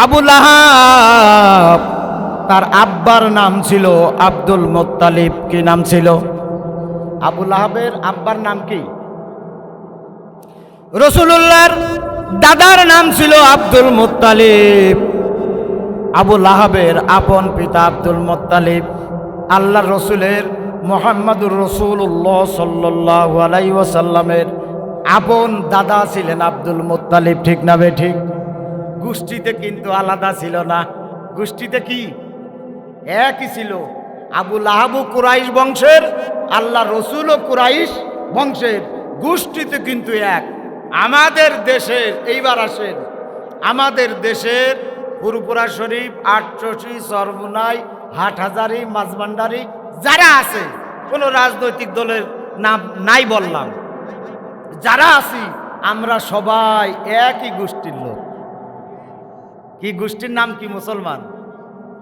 আবু লাহাব তার আব্বার নাম ছিল আব্দুল মুত্তালিব। কি নাম ছিল? আবু লাহাবের আব্বার নাম কি? রাসূলুল্লাহর দাদার নাম ছিল আব্দুল মুত্তালিব। আবু লাহাবের আপন পিতা আব্দুল মুত্তালিব আল্লাহর রসুলের মুহাম্মাদুর রাসূলুল্লাহ সাল্লাল্লাহু আলাইহি ওয়াসাল্লামের আপন দাদা ছিলেন আব্দুল মুত্তালিব। ঠিক না বে ঠিক? গোষ্ঠীতে কিন্তু আলাদা ছিল না। গোষ্ঠীতে কি একই ছিল। আবু লাহাবও কুরাইশ বংশের, আল্লাহ রসুলও কুরাইশ বংশের। গোষ্ঠীতে কিন্তু এক। আমাদের দেশের, এইবার আসেন, আমাদের দেশের ফুরপুরা শরীফ, আটচষি, সরবুনাই, হাটহাজারি, মাঝভান্ডারি যারা আছে, কোনো রাজনৈতিক দলের নাম নাই বললাম, যারা আছি আমরা সবাই একই গোষ্ঠীর লোক। কি গোষ্ঠীর নাম কি? মুসলমান।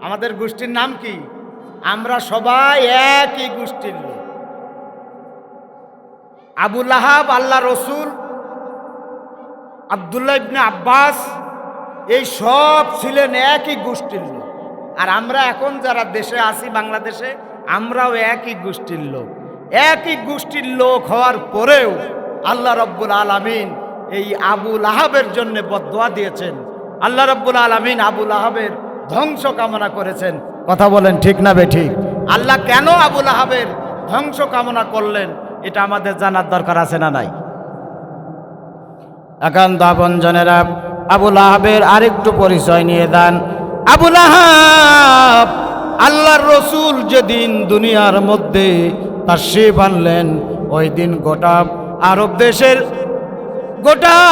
আমাদের গোষ্ঠীর নাম কি? আমরা সবাই একই গোষ্ঠীর লোক। আবু লাহাব, আল্লাহ রসুল, আব্দুল্লাহ ইবনে আব্বাস, এই সব ছিলেন একই গোষ্ঠীর লোক। আর আমরা এখন যারা দেশে আছি, বাংলাদেশে, আমরাও একই গোষ্ঠীর লোক। একই গোষ্ঠীর লোক হওয়ার পরেও আল্লাহ রব্বুল আলামিন এই আবু লাহাবের জন্য বদদুয়া দিয়েছেন। আল্লাহ রব্বুল আলামিন আবু লাহাবের ধ্বংস কামনা করেছেন। কথা বলেন ঠিক না বে ঠিক? আল্লাহ কেন আবু লাহাবের ধ্বংস কামনা করলেন এটা আমাদের জানার দরকার আছে না নাই? একান্ত আপনজনেরা আবু লাহাবের আরেকটু পরিচয় নিয়ে দেন। আবু লাহাব আল্লাহর রসুল যেদিন দুনিয়ার মধ্যে তাশরীফ আনলেন, ওই দিন গোটা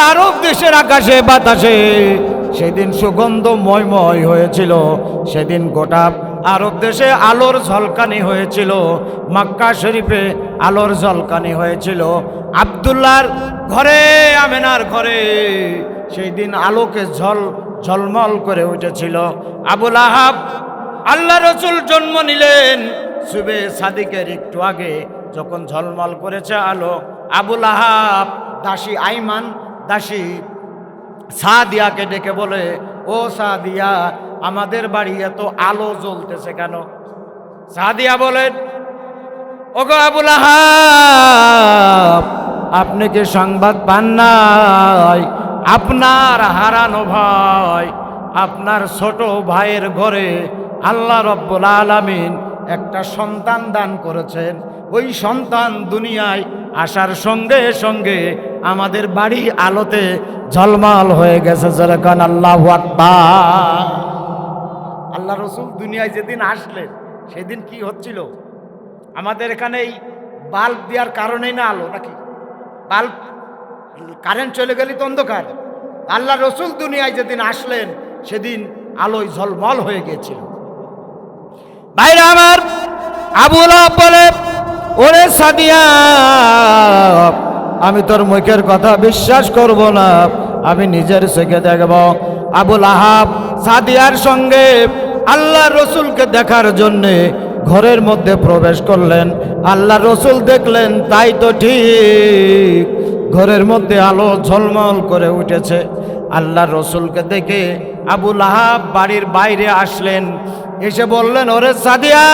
আরব দেশের আকাশে বাতাসে সেদিন সুগন্ধময় হয়েছিল। সেদিন গোটা আরব দেশে আলোর ঝলকানি হয়েছিল। মক্কা শরীফে আলোর ঝলকানি হয়েছিল। আব্দুল্লাহর ঘরে, আমেনার ঘরে সেই দিন আলোকে ঝলমল করে উঠেছিল। আবু লাহাব, আল্লাহ রসুল জন্ম নিলেন সুবে সাদিকের একটু আগে, যখন ঝলমল করেছে আলো, আবু লাহাব দাসী আইমান, দাসী সাদিয়াকে ডেকে বলে, ও সাদিয়া, আমাদের বাড়ি এত আলো জ্বলতেছে কেন? সাদিয়া বলেন, ওগো আবু লাহাব, আপনি কি সংবাদ পান নাই? আপনার হারানো ভাই, আপনার ছোট ভাইয়ের ঘরে আল্লাহ রব্বুল আলামিন একটা সন্তান দান করেছেন। ওই সন্তান দুনিয়ায় আসার সঙ্গে সঙ্গে আমাদের বাড়ি আলোতে ঝলমল হয়ে গেছে। যেরকম আল্লাহু আকবার। আল্লাহ রসুল দুনিয়ায় যেদিন আসলেন সেদিন কি হচ্ছিল? আমাদের এখানে এই বাল্ব দেওয়ার কারণেই না আলো, নাকি? বাল্ব, কারেন্ট চলে গেলে তো অন্ধকার। আল্লাহ রসুল দুনিয়ায় যেদিন আসলেন সেদিন আলোয় ঝলমল হয়ে গিয়েছিল। ভাইরা আমার, আবু লাহাব বলে, ওরে সাদিয়া, আমি তোর মুখের কথা বিশ্বাস করব না, আমি নিজের চোখে দেখব। আবু লাহাব সাদিয়ার সঙ্গে আল্লাহ রসুলকে দেখার জন্যে ঘরের মধ্যে প্রবেশ করলেন। আল্লাহ রসুল দেখলেন, তাই তো ঠিক, ঘরের মধ্যে আলো ঝলমল করে উঠেছে। আল্লাহ রসুলকে দেখে আবু লাহাব বাড়ির বাইরে আসলেন, এসে বললেন, ওরে সাদিয়া,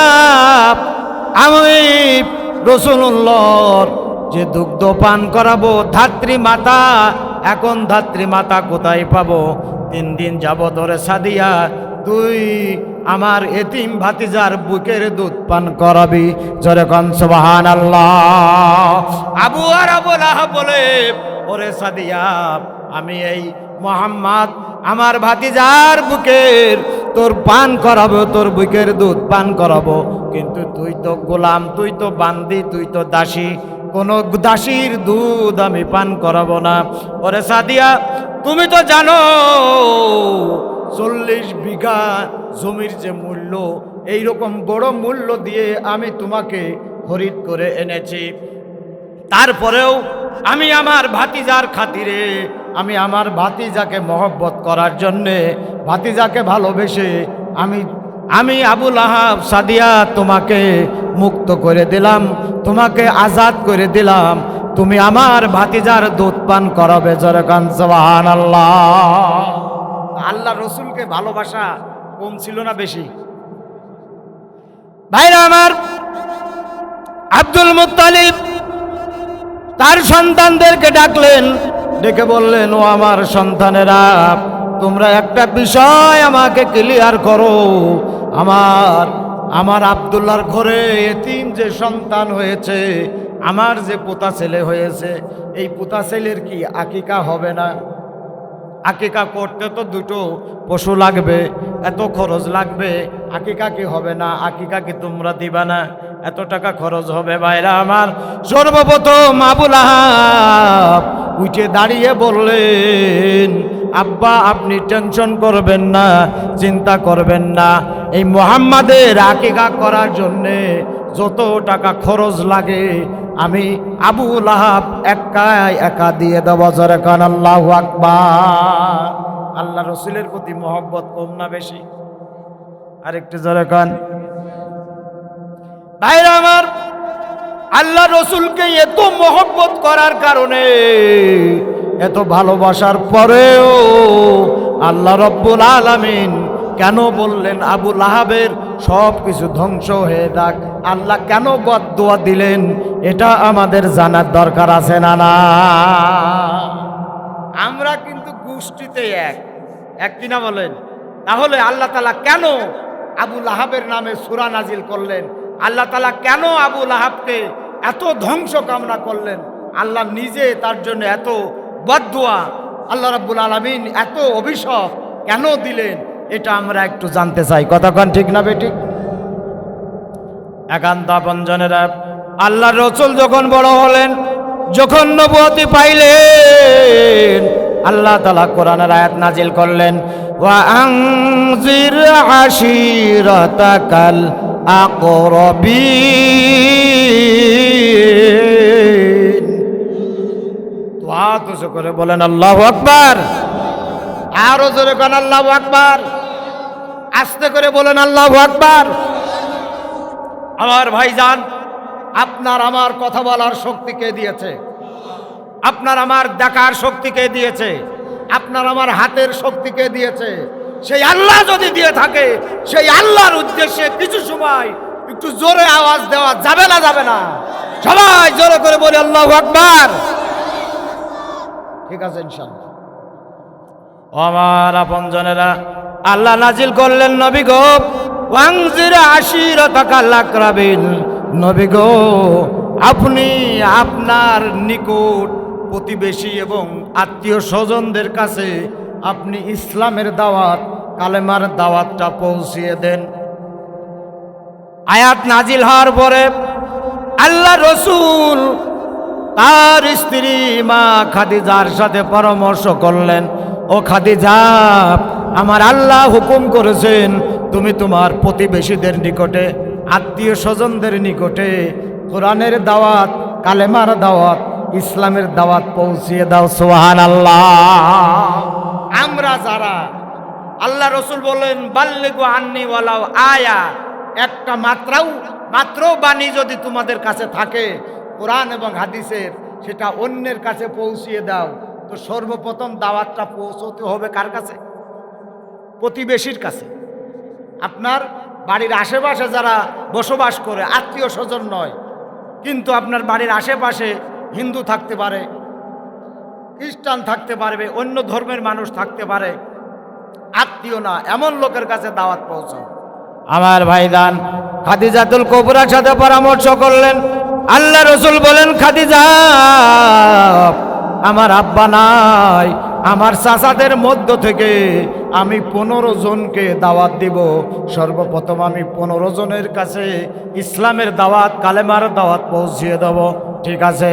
আমি রাসূলুল্লাহর যে দুগ্ধ পান করাবো ধাত্রী মাতা, এখন ধাত্রী মাতা কোথায় পাবো? 3 দিন যাবত ওরে সাদিয়া তুই আমার এতিম ভাতিজার বুকের দুধ পান করাবি। জোরে কোন সুবহানাল্লাহ। আবু লাহাব বলে, ওরে সাদিয়া, আমি এই মুহাম্মদ আমার ভাতিজার বুকের তোর পান করাবো, তোর বুকের দুধ পান করাবো, কিন্তু তুই তো গোলাম, তুই তো বান্দি, তুই তো দাসী, কোনো দাসীর দুধ আমি পান করাবো না। ওরে সাদিয়া, তুমি তো জানো 40 বিঘা জমির যে মূল্য, এইরকম বড় মূল্য দিয়ে আমি তোমাকে খরিদ করে এনেছি। তারপরেও আমি আমার ভাতিজার খাতিরে, আমি আমার ভাতিজাকে মহব্বত করার জন্যে, ভাতিজাকে ভালোবেসে আমি আবুল আহাব সাদিয়া তোমাকে মুক্ত করে দিলাম, তোমাকে আজাদ করে দিলাম। তুমি আমার ভাতিজার দুধ পান করাবে। জোরে কান সুবহানাল্লাহ। আল্লাহ রসুলকে ভালোবাসা কম ছিল না বেশি? ভাইরা আমার, আব্দুল মুত্তালিব তার সন্তানদেরকে ডাকলেন, ডেকে বললেন, ও আমার সন্তানেরা, তোমরা একটা বিষয় আমাকে ক্লিয়ার করো। আমার আব্দুল্লাহর ঘরে এতিম যে সন্তান হয়েছে, আমার যে পোতা ছেলে হয়েছে, এই পোতা ছেলের কি আকিকা হবে না? আকিকা করতে তো দুটো পশু লাগবে, এত খরচ লাগবে, আকিকা কি হবে না? আকিকা কি তোমরা দিবা না? এত টাকা খরচ হবে। ভাইরা আমার, সর্বপ্রথম আবুল আহাব উঠে দাঁড়িয়ে বললেন, আব্বা আপনি টেনশন করবেন না, চিন্তা করবেন না, এই মুহাম্মাদের আকিকা করার জন্যে যত টাকা খরচ লাগে আমি আবুল আহাব একা দিয়ে দেব। জোরে কান আল্লাহু আকবার। আল্লাহ রসুলের প্রতি মহব্বত কম না বেশি? আরেকটু জোরে কান। ভাইরা আমার, আল্লাহ রসুলকে এত মহব্বত করার কারণে, এত ভালোবাসার পরেও আল্লাহ রব্বুল আলামিন কেন বললেন আবুল আহাবের সব কিছু ধ্বংস হয়ে যাক? আল্লাহ কেন বদদুয়া দিলেন? এটা আমাদের জানার দরকার আছে না? না, আমরা কিন্তু গোষ্ঠীতে এক কিনা বলেন? তাহলে আল্লাহ তাআলা কেন আবুল আহাবের নামে সূরা নাজিল করলেন? আল্লাহ তাআলা কেন আবুল আহাবকে এত ধ্বংস কামনা করলেন? আল্লাহ নিজে তার জন্য এত বদদুয়া, আল্লাহ রাব্বুল আলামিন এত অভিশাপ কেন দিলেন? এটা আমরা একটু জানতে চাই। কতক্ষণ ঠিক না বেঠিক? একান্ত আপনজনেরা, আল্লাহ রসুল যখন বড় হলেন, যখন নবুয়তি পাইলেন, আল্লাহ তাআলা কোরআনের আয়াত নাজিল করলেন, ওয়া আনজির আশিরাতাকাল আকরাবিন। তো করে বলেন আল্লাহু আকবার। আরো জোরে বলেন আল্লাহু আকবার। আস্তে করে বলেন আল্লাহু আকবার। আমার ভাইজান, আপনার আমার কথা বলার শক্তি কে দিয়েছে? আপনার আমার দেখার শক্তি কে দিয়েছে? আপনার আমার হাতের শক্তি কে দিয়েছে? সেই আল্লাহ যদি দিয়ে থাকে, সেই আল্লাহর উদ্দেশ্যে কিছু সময় একটু জোরে আওয়াজ দেওয়া যাবে না? যাবে না? সবাই জোরে করে বলে আল্লাহু আকবার। ঠিক আছে ইনশাআল্লাহ। আমার আপনজনেরা, আল্লাহ নাজিল করলেন, নবী গো, ওয়ানজির আশিরাতাকাল আকরাবিন। নবী গো, আপনি আপনার নিকট প্রতিবেশী এবং আত্মীয় স্বজনদের কাছে আপনি ইসলামের দাওয়াত, কালেমার দাওয়াতটা পৌঁছিয়ে দেন। আয়াত নাজিল হওয়ার পরে আল্লাহ রসুল তার স্ত্রী মা খাদিজার সাথে পরামর্শ করলেন, ও খাদিজা, আমার আল্লাহ হুকুম করেছেন তুমি তোমার প্রতিবেশীদের নিকটে, আত্মীয় স্বজনদের নিকটে কোরআনের দাওয়াত, কালেমার দাওয়াত, ইসলামের দাওয়াত পৌঁছিয়ে দাও। সুবহানাল্লাহ। আমরা যারা, আল্লাহ রসুল বলেন, বাল্লিগু আন্নি ওয়ালাউ আয়া, একটা মাত্র বাণী যদি তোমাদের কাছে থাকে কোরআন এবং হাদিসের, সেটা অন্যের কাছে পৌঁছিয়ে দাও। তো সর্বপ্রথম দাওয়াতটা পৌঁছতে হবে কার কাছে? প্রতিবেশীর কাছে। আপনার বাড়ির আশেপাশে যারা বসবাস করে, আত্মীয় স্বজন নয়, কিন্তু আপনার বাড়ির আশেপাশে হিন্দু থাকতে পারে, খ্রিস্টান থাকতে পারবে, অন্য ধর্মের মানুষ থাকতে পারে, আত্মীয় না এমন লোকের কাছে দাওয়াত পৌঁছান। আমার ভাইজান, খাদিজাতুল কুবরার সাথে পরামর্শ করলেন। আল্লাহ রসুল বলেন, খাদিজা, আমার আব্বা নাই, আমার চাচাদের মধ্য থেকে আমি 15 জনকে দাওয়াত দিব। সর্বপ্রথম আমি 15 জনের কাছে ইসলামের দাওয়াত, কালেমার দাওয়াত পৌঁছিয়ে দেব। ঠিক আছে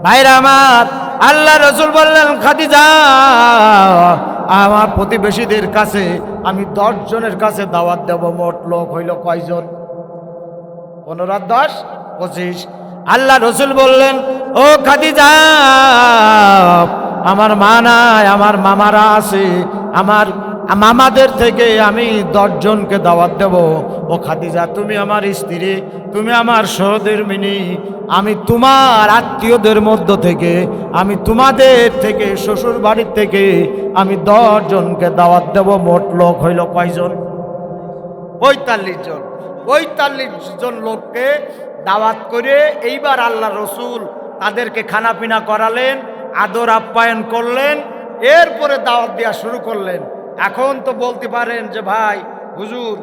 ভাইরা আমার, আল্লাহ রসুল বললেন, খাদিজা, আমার প্রতিবেশীদের কাছে আমি 10 জনের কাছে দাওয়াত দেব। মোট লোক হইল কয়জন? 15 আর 10 25। আল্লাহ রসুল বললেন, ও খাদিজা, আমার মা নাই, আমার মামারা আছে, আমার মামাদের থেকে আমি 10 জনকে দাওয়াত দেব। ও খাদিজা, তুমি আমার স্ত্রী, তুমি আমার সহধর্মিণী, আমি তোমার আত্মীয়দের মধ্য থেকে, আমি তোমাদের থেকে, শ্বশুর বাড়ির থেকে আমি 10 জনকে দাওয়াত দেব। মোট লোক হইল কয়জন? 45 জন। 45 জন লোককে দাওয়াত করে এইবার আল্লাহ রসুল তাদেরকে খানাপিনা করালেন, আদর আপ্যায়ন করলেন, এরপরে দাওয়াত দেওয়া শুরু করলেন। এখন তো বলতে পারেন যে, ভাই হুজুর,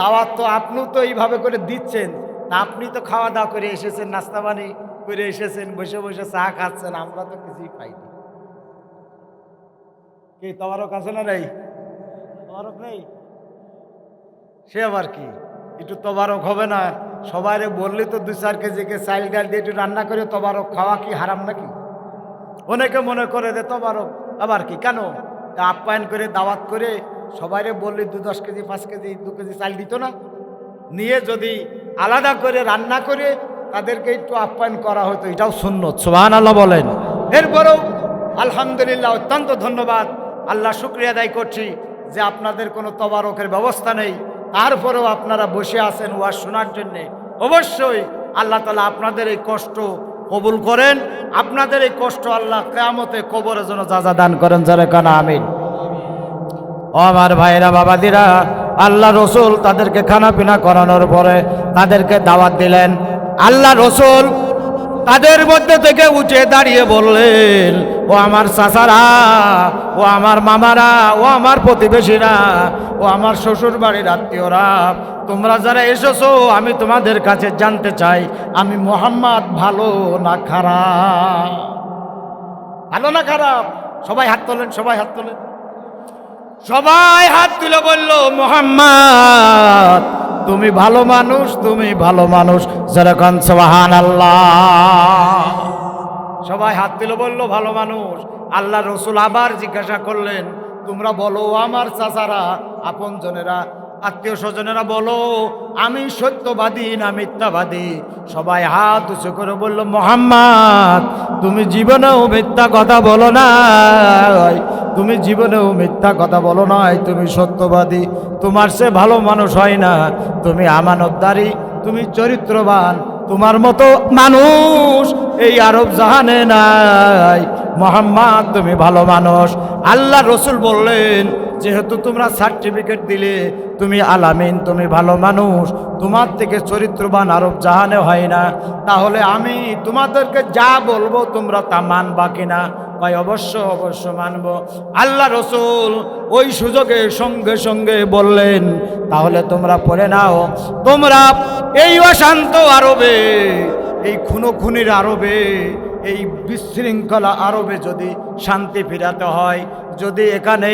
দাওয়াত তো আপনিও তো এইভাবে করে দিচ্ছেন, তা আপনি তো খাওয়া দাওয়া করে এসেছেন, নাস্তা পানি করে এসেছেন, বসে বসে চা খাচ্ছেন, আমরা তো কিছুই পাইনি। কি তবারক আছে না? নেই তবারক? নেই। সে আবার কি, একটু তবারক হবে না? সবাইরে বললে তো 2-4 কেজিকে চাইল ডাল দিয়ে একটু রান্না করে তবারক খাওয়া কি হারাম নাকি? অনেকে মনে করে যে তবারক আবার কি, কেন? তা আপ্যায়ন করে দাওয়াত করে সবাইরে বললে 2-10 কেজি 5 কেজি 2 কেজি চাল দিত না? নিয়ে যদি আলাদা করে রান্না করে তাদেরকে একটু আপ্যায়ন করা হতো, এটাও সুন্নত। সুবহানাল্লাহ বলেন। এরপরেও আলহামদুলিল্লাহ, অত্যন্ত ধন্যবাদ, আল্লাহ শুকরিয়া আদায় করছি যে আপনাদের কোনো তবারকের ব্যবস্থা নেই, তারপরেও আপনারা বসে আছেন ওয়াজ শোনার জন্যে। অবশ্যই আল্লাহ তাআলা আপনাদের এই কষ্ট কবুল করেন, আপনাদের এই কষ্ট আল্লাহ কিয়ামতে কবরের জন্য যাজা দান করেন। যারা কানা আমিন। ও আমার ভাইরা, বাবাদিরা, আল্লাহ রসুল তাদেরকে খানাপিনা করানোর পরে তাদেরকে দাওয়াত দিলেন। আল্লাহ রসুল তাদের মধ্যে থেকে উঠে দাঁড়িয়ে বললেন, ও আমার চাচারা, ও আমার মামারা, ও আমার প্রতিবেশীরা, ও আমার শ্বশুর বাড়ির আত্মীয়রা, তোমরা যারা এসেছো, আমি তোমাদের কাছে জানতে চাই, আমি মুহাম্মদ ভালো না খারাপ? ভালো না খারাপ? সবাই হাত তোলেন, সবাই হাত তোলেন। সবাই হাত তুলে বলল, মুহাম্মদ তুমি ভালো মানুষ, তুমি ভালো মানুষ। যেরকম সুবহানাল্লাহ। সবাই হাত তুলে বলল ভালো মানুষ। আল্লাহ রসুল আবার জিজ্ঞাসা করলেন, তোমরা বলো আমার চাচারা, আপনজনেরা, আত্মীয় স্বজনেরা, বলো আমি সত্যবাদী না মিথ্যাবাদী? সবাই হাত উঁচু করে বলল, মুহাম্মদ তুমি জীবনেও মিথ্যা কথা বলো নাই, তুমি জীবনেও মিথ্যা কথা বলো নাই, তুমি সত্যবাদী, তোমার সে ভালো মানুষ হয় না, তুমি আমানতদারি, তুমি চরিত্রবান, তোমার মতো মানুষ এই আরব জাহানে নাই। মুহাম্মদ তুমি ভালো মানুষ। আল্লাহ রসুল বললেন, যেহেতু তোমরা সার্টিফিকেট দিলে তুমি আলামিন, তুমি ভালো মানুষ, তোমার থেকে চরিত্রবান আরব জাহানে হয় না, তাহলে আমি তোমাদেরকে যা বলবো তোমরা তা মানবা কিনা? ভাই অবশ্য অবশ্য মানব। আল্লাহ রসুল ওই সুযোগে সঙ্গে সঙ্গে বললেন, তাহলে তোমরা পড়ে নাও, তোমরা এই অশান্ত আরবে, এই খুনোখুনির আরবে, এই বিশৃঙ্খলা আরবে যদি শান্তি ফিরাতে হয়, যদি এখানে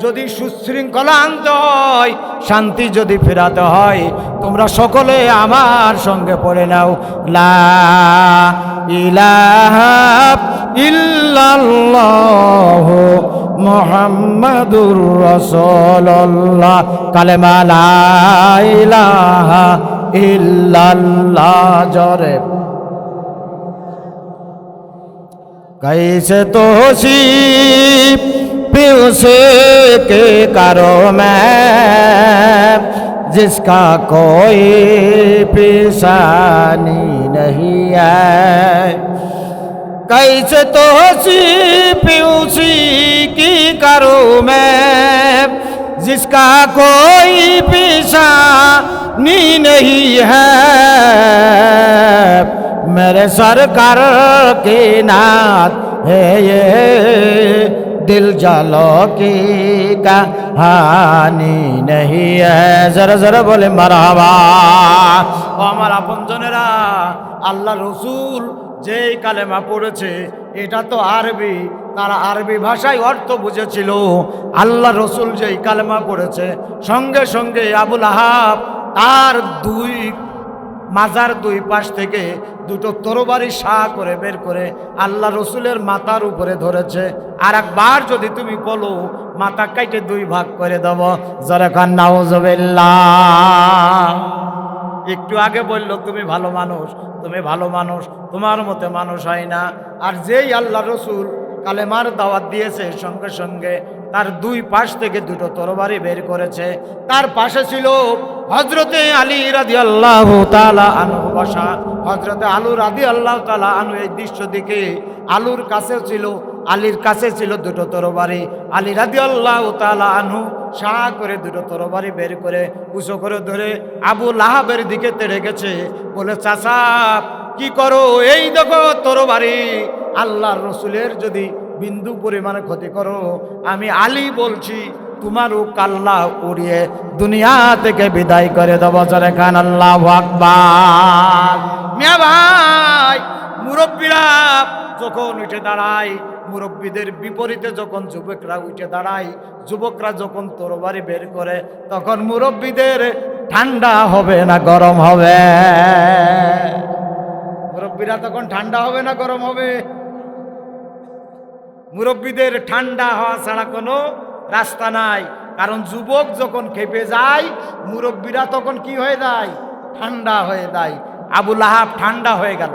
যদি সুশৃঙ্খলা আনতে হয়, শান্তি যদি ফেরাতে হয়, তোমরা সকলে আমার সঙ্গে পড়ে নাও, লা ইলাহা ইল্লাল্লাহু মুহাম্মাদুর রাসূলুল্লাহ। কালেমা লা ইলাহা ইল্লাল্লাহ। জোরে कैसे तो सीप उसे के करो मैं, जिसका कोई पेशानी नहीं है। कैसे तो सीप उसी की करो मैं, जिसका कोई पेशानी नहीं है। मेरे सरकार के नाथ है ये दिल जालो की कहानी नहीं है। जरा जरा बोले মারহাবা। ও আমার আপনজনেরা, আল্লাহ রসুল যেই কালেমা পড়েছে এটা তো আরবি, তারা আরবি ভাষায় অর্থ বুঝেছিল। আল্লাহ রসুল যেই কালেমা পড়েছে, সঙ্গে সঙ্গে আবুল আহাব তার 2 মাজার দুই পাশ থেকে দুটো তরবারি শাহ করে বের করে আল্লাহ রসুলের মাথার উপরে ধরেছে। আর একবার যদি তুমি বলো মাথা কাইটে দুই ভাগ করে দেব, জোরে কান নাউজুবিল্লাহ। একটু আগে বললো তুমি ভালো মানুষ, তুমি ভালো মানুষ, তোমার মতে মানুষ হয় না। আর যেই আল্লাহ রসুল কালেমার দাওয়াত দিয়েছে সঙ্গে সঙ্গে তার দুই পাশ থেকে দুটো তরবারি বের করেছে। তার পাশে ছিল হজরতে আলী রাদিয়াল্লাহু তাআলা আনহু বসা। হজরতে আলু রাদিয়াল্লাহু তাআলা আনহু এই দৃশ্য দিকে আলুর কাছে ছিল, আলীর কাছে ছিল দুটো তরবারি। আলী রাদিয়াল্লাহু তাআলা আনহু শাহ করে দুটো তরবারি বের করে উঁচু করে ধরে আবু লাহাবের দিকে তেড়ে গেছে, বলে চাচা কি করো? এই দেখো তরবারি, আল্লাহর রসুলের যদি বিন্দু পরিমাণে ক্ষতি করো, আমি আলী বলছি তোমারও কাল্লা উড়িয়ে দুনিয়া থেকে বিদায় করে দেব। জোরে কান আল্লাহু আকবার। মিয়া ভাই, মুরব্বীরা যখন উঠে দাঁড়ায়, মুরব্বীদের বিপরীতে যখন যুবকরা উঠে দাঁড়ায়, যুবকরা যখন তরবারি বের করে, তখন মুরব্বীদের ঠান্ডা হবে না গরম হবে? মুরব্বীরা তখন ঠান্ডা হবে না গরম হবে? মুরব্বীদের ঠান্ডা হওয়া ছাড়া কোনো রাস্তা নাই। কারণ যুবক যখন খেপে যায়, মুরব্বীরা তখন কি হয়ে যায়? ঠান্ডা হয়ে যায়। আবু লাহাব ঠান্ডা হয়ে গেল।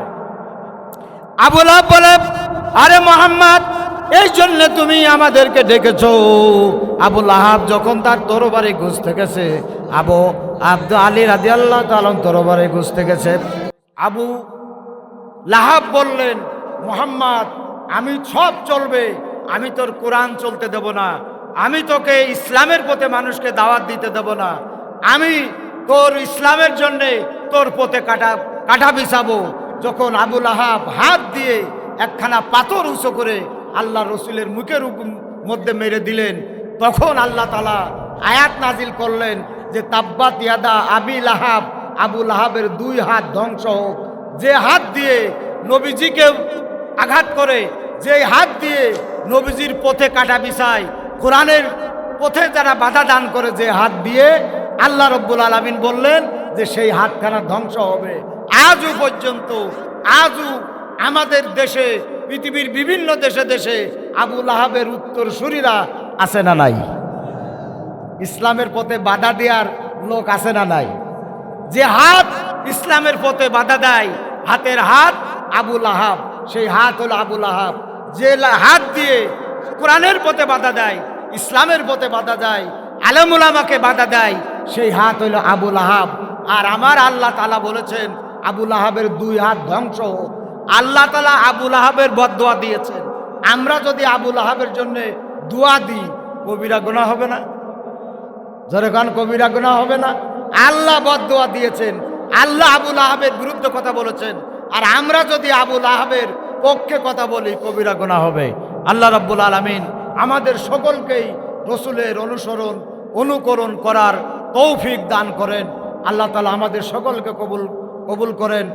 আবু লাহাব বলে, আরে মোহাম্মদ, এই জন্য তুমি আমাদেরকে ডেকেছো? আবু লাহাব যখন তার তরবারি গুছতে গেছে, আলী রাদিয়াল্লাহু তাআলা তরবারি গুছতে গেছে, আবু লাহাব বললেন, মোহাম্মদ আমি সব চলবে, আমি তোর কোরআন চলতে দেব না, আমি তোকে ইসলামের পথে মানুষকে দাওয়াত দিতে দেব না, আমি তোর ইসলামের জন্যে তোর পথে কাটা বিছাবো। যখন আবু লাহাব হাত দিয়ে একখানা পাথর উঁচু করে আল্লাহ রসুলের মুখের মধ্যে মেরে দিলেন, তখন আল্লাহ তাআলা আয়াত নাজিল করলেন যে তাব্বাত ইয়াদা আবি লাহাব, আবু লাহাবের দুই হাত ধ্বংস হোক। যে হাত দিয়ে নবীজিকে আঘাত করে, যে হাত দিয়ে নবীজির পথে কাটা বিছায়, কোরআনের পথে যারা বাধা দান করে, যে হাত দিয়ে, আল্লাহ রব্বুল আলামিন বললেন যে সেই হাতখানা ধ্বংস হবে। আজও পর্যন্ত আজও আমাদের দেশে, পৃথিবীর বিভিন্ন দেশে দেশে আবু লাহাবের উত্তরসূরিরা আছে না নাই? ইসলামের পথে বাধা দেওয়ার লোক আছে না নাই? যে হাত ইসলামের পথে বাধা দেয়, হাতের হাত আবু লাহাব, সেই হাত হলো আবু লাহাব। যে হাত দিয়ে কোরআনের পথে বাধা দেয়, ইসলামের পথে বাধা দেয়, আলেম উলামাকে বাধা দেয়, সেই হাত হলো আবু লাহাব। আর আমার আল্লাহ তাআলা বলেছেন আবু লাহাবের দুই হাত ধ্বংস হোক। আল্লাহ তাআলা আবু লাহাবের বদদোয়া দিয়েছেন। আমরা যদি আবু লাহাবের জন্য দোয়া দিই, কবিরা গুনাহ হবে না? জোরে কান, কবিরা গুনাহ হবে না? আল্লাহ বদদোয়া দিয়েছেন, আল্লাহ আবু লাহাবের বিরুদ্ধে কথা বলেছেন, আর আমরা যদি আবু লাহাবের পক্ষে কথা বলি, কবিরা গুনাহ হবে। আল্লাহ রাব্বুল আলামিন আমাদের সকলকেই রসুলের অনুকরণ করার তৌফিক দান করেন। আল্লাহ তাআলা আমাদের সকলকে কবুল করেন।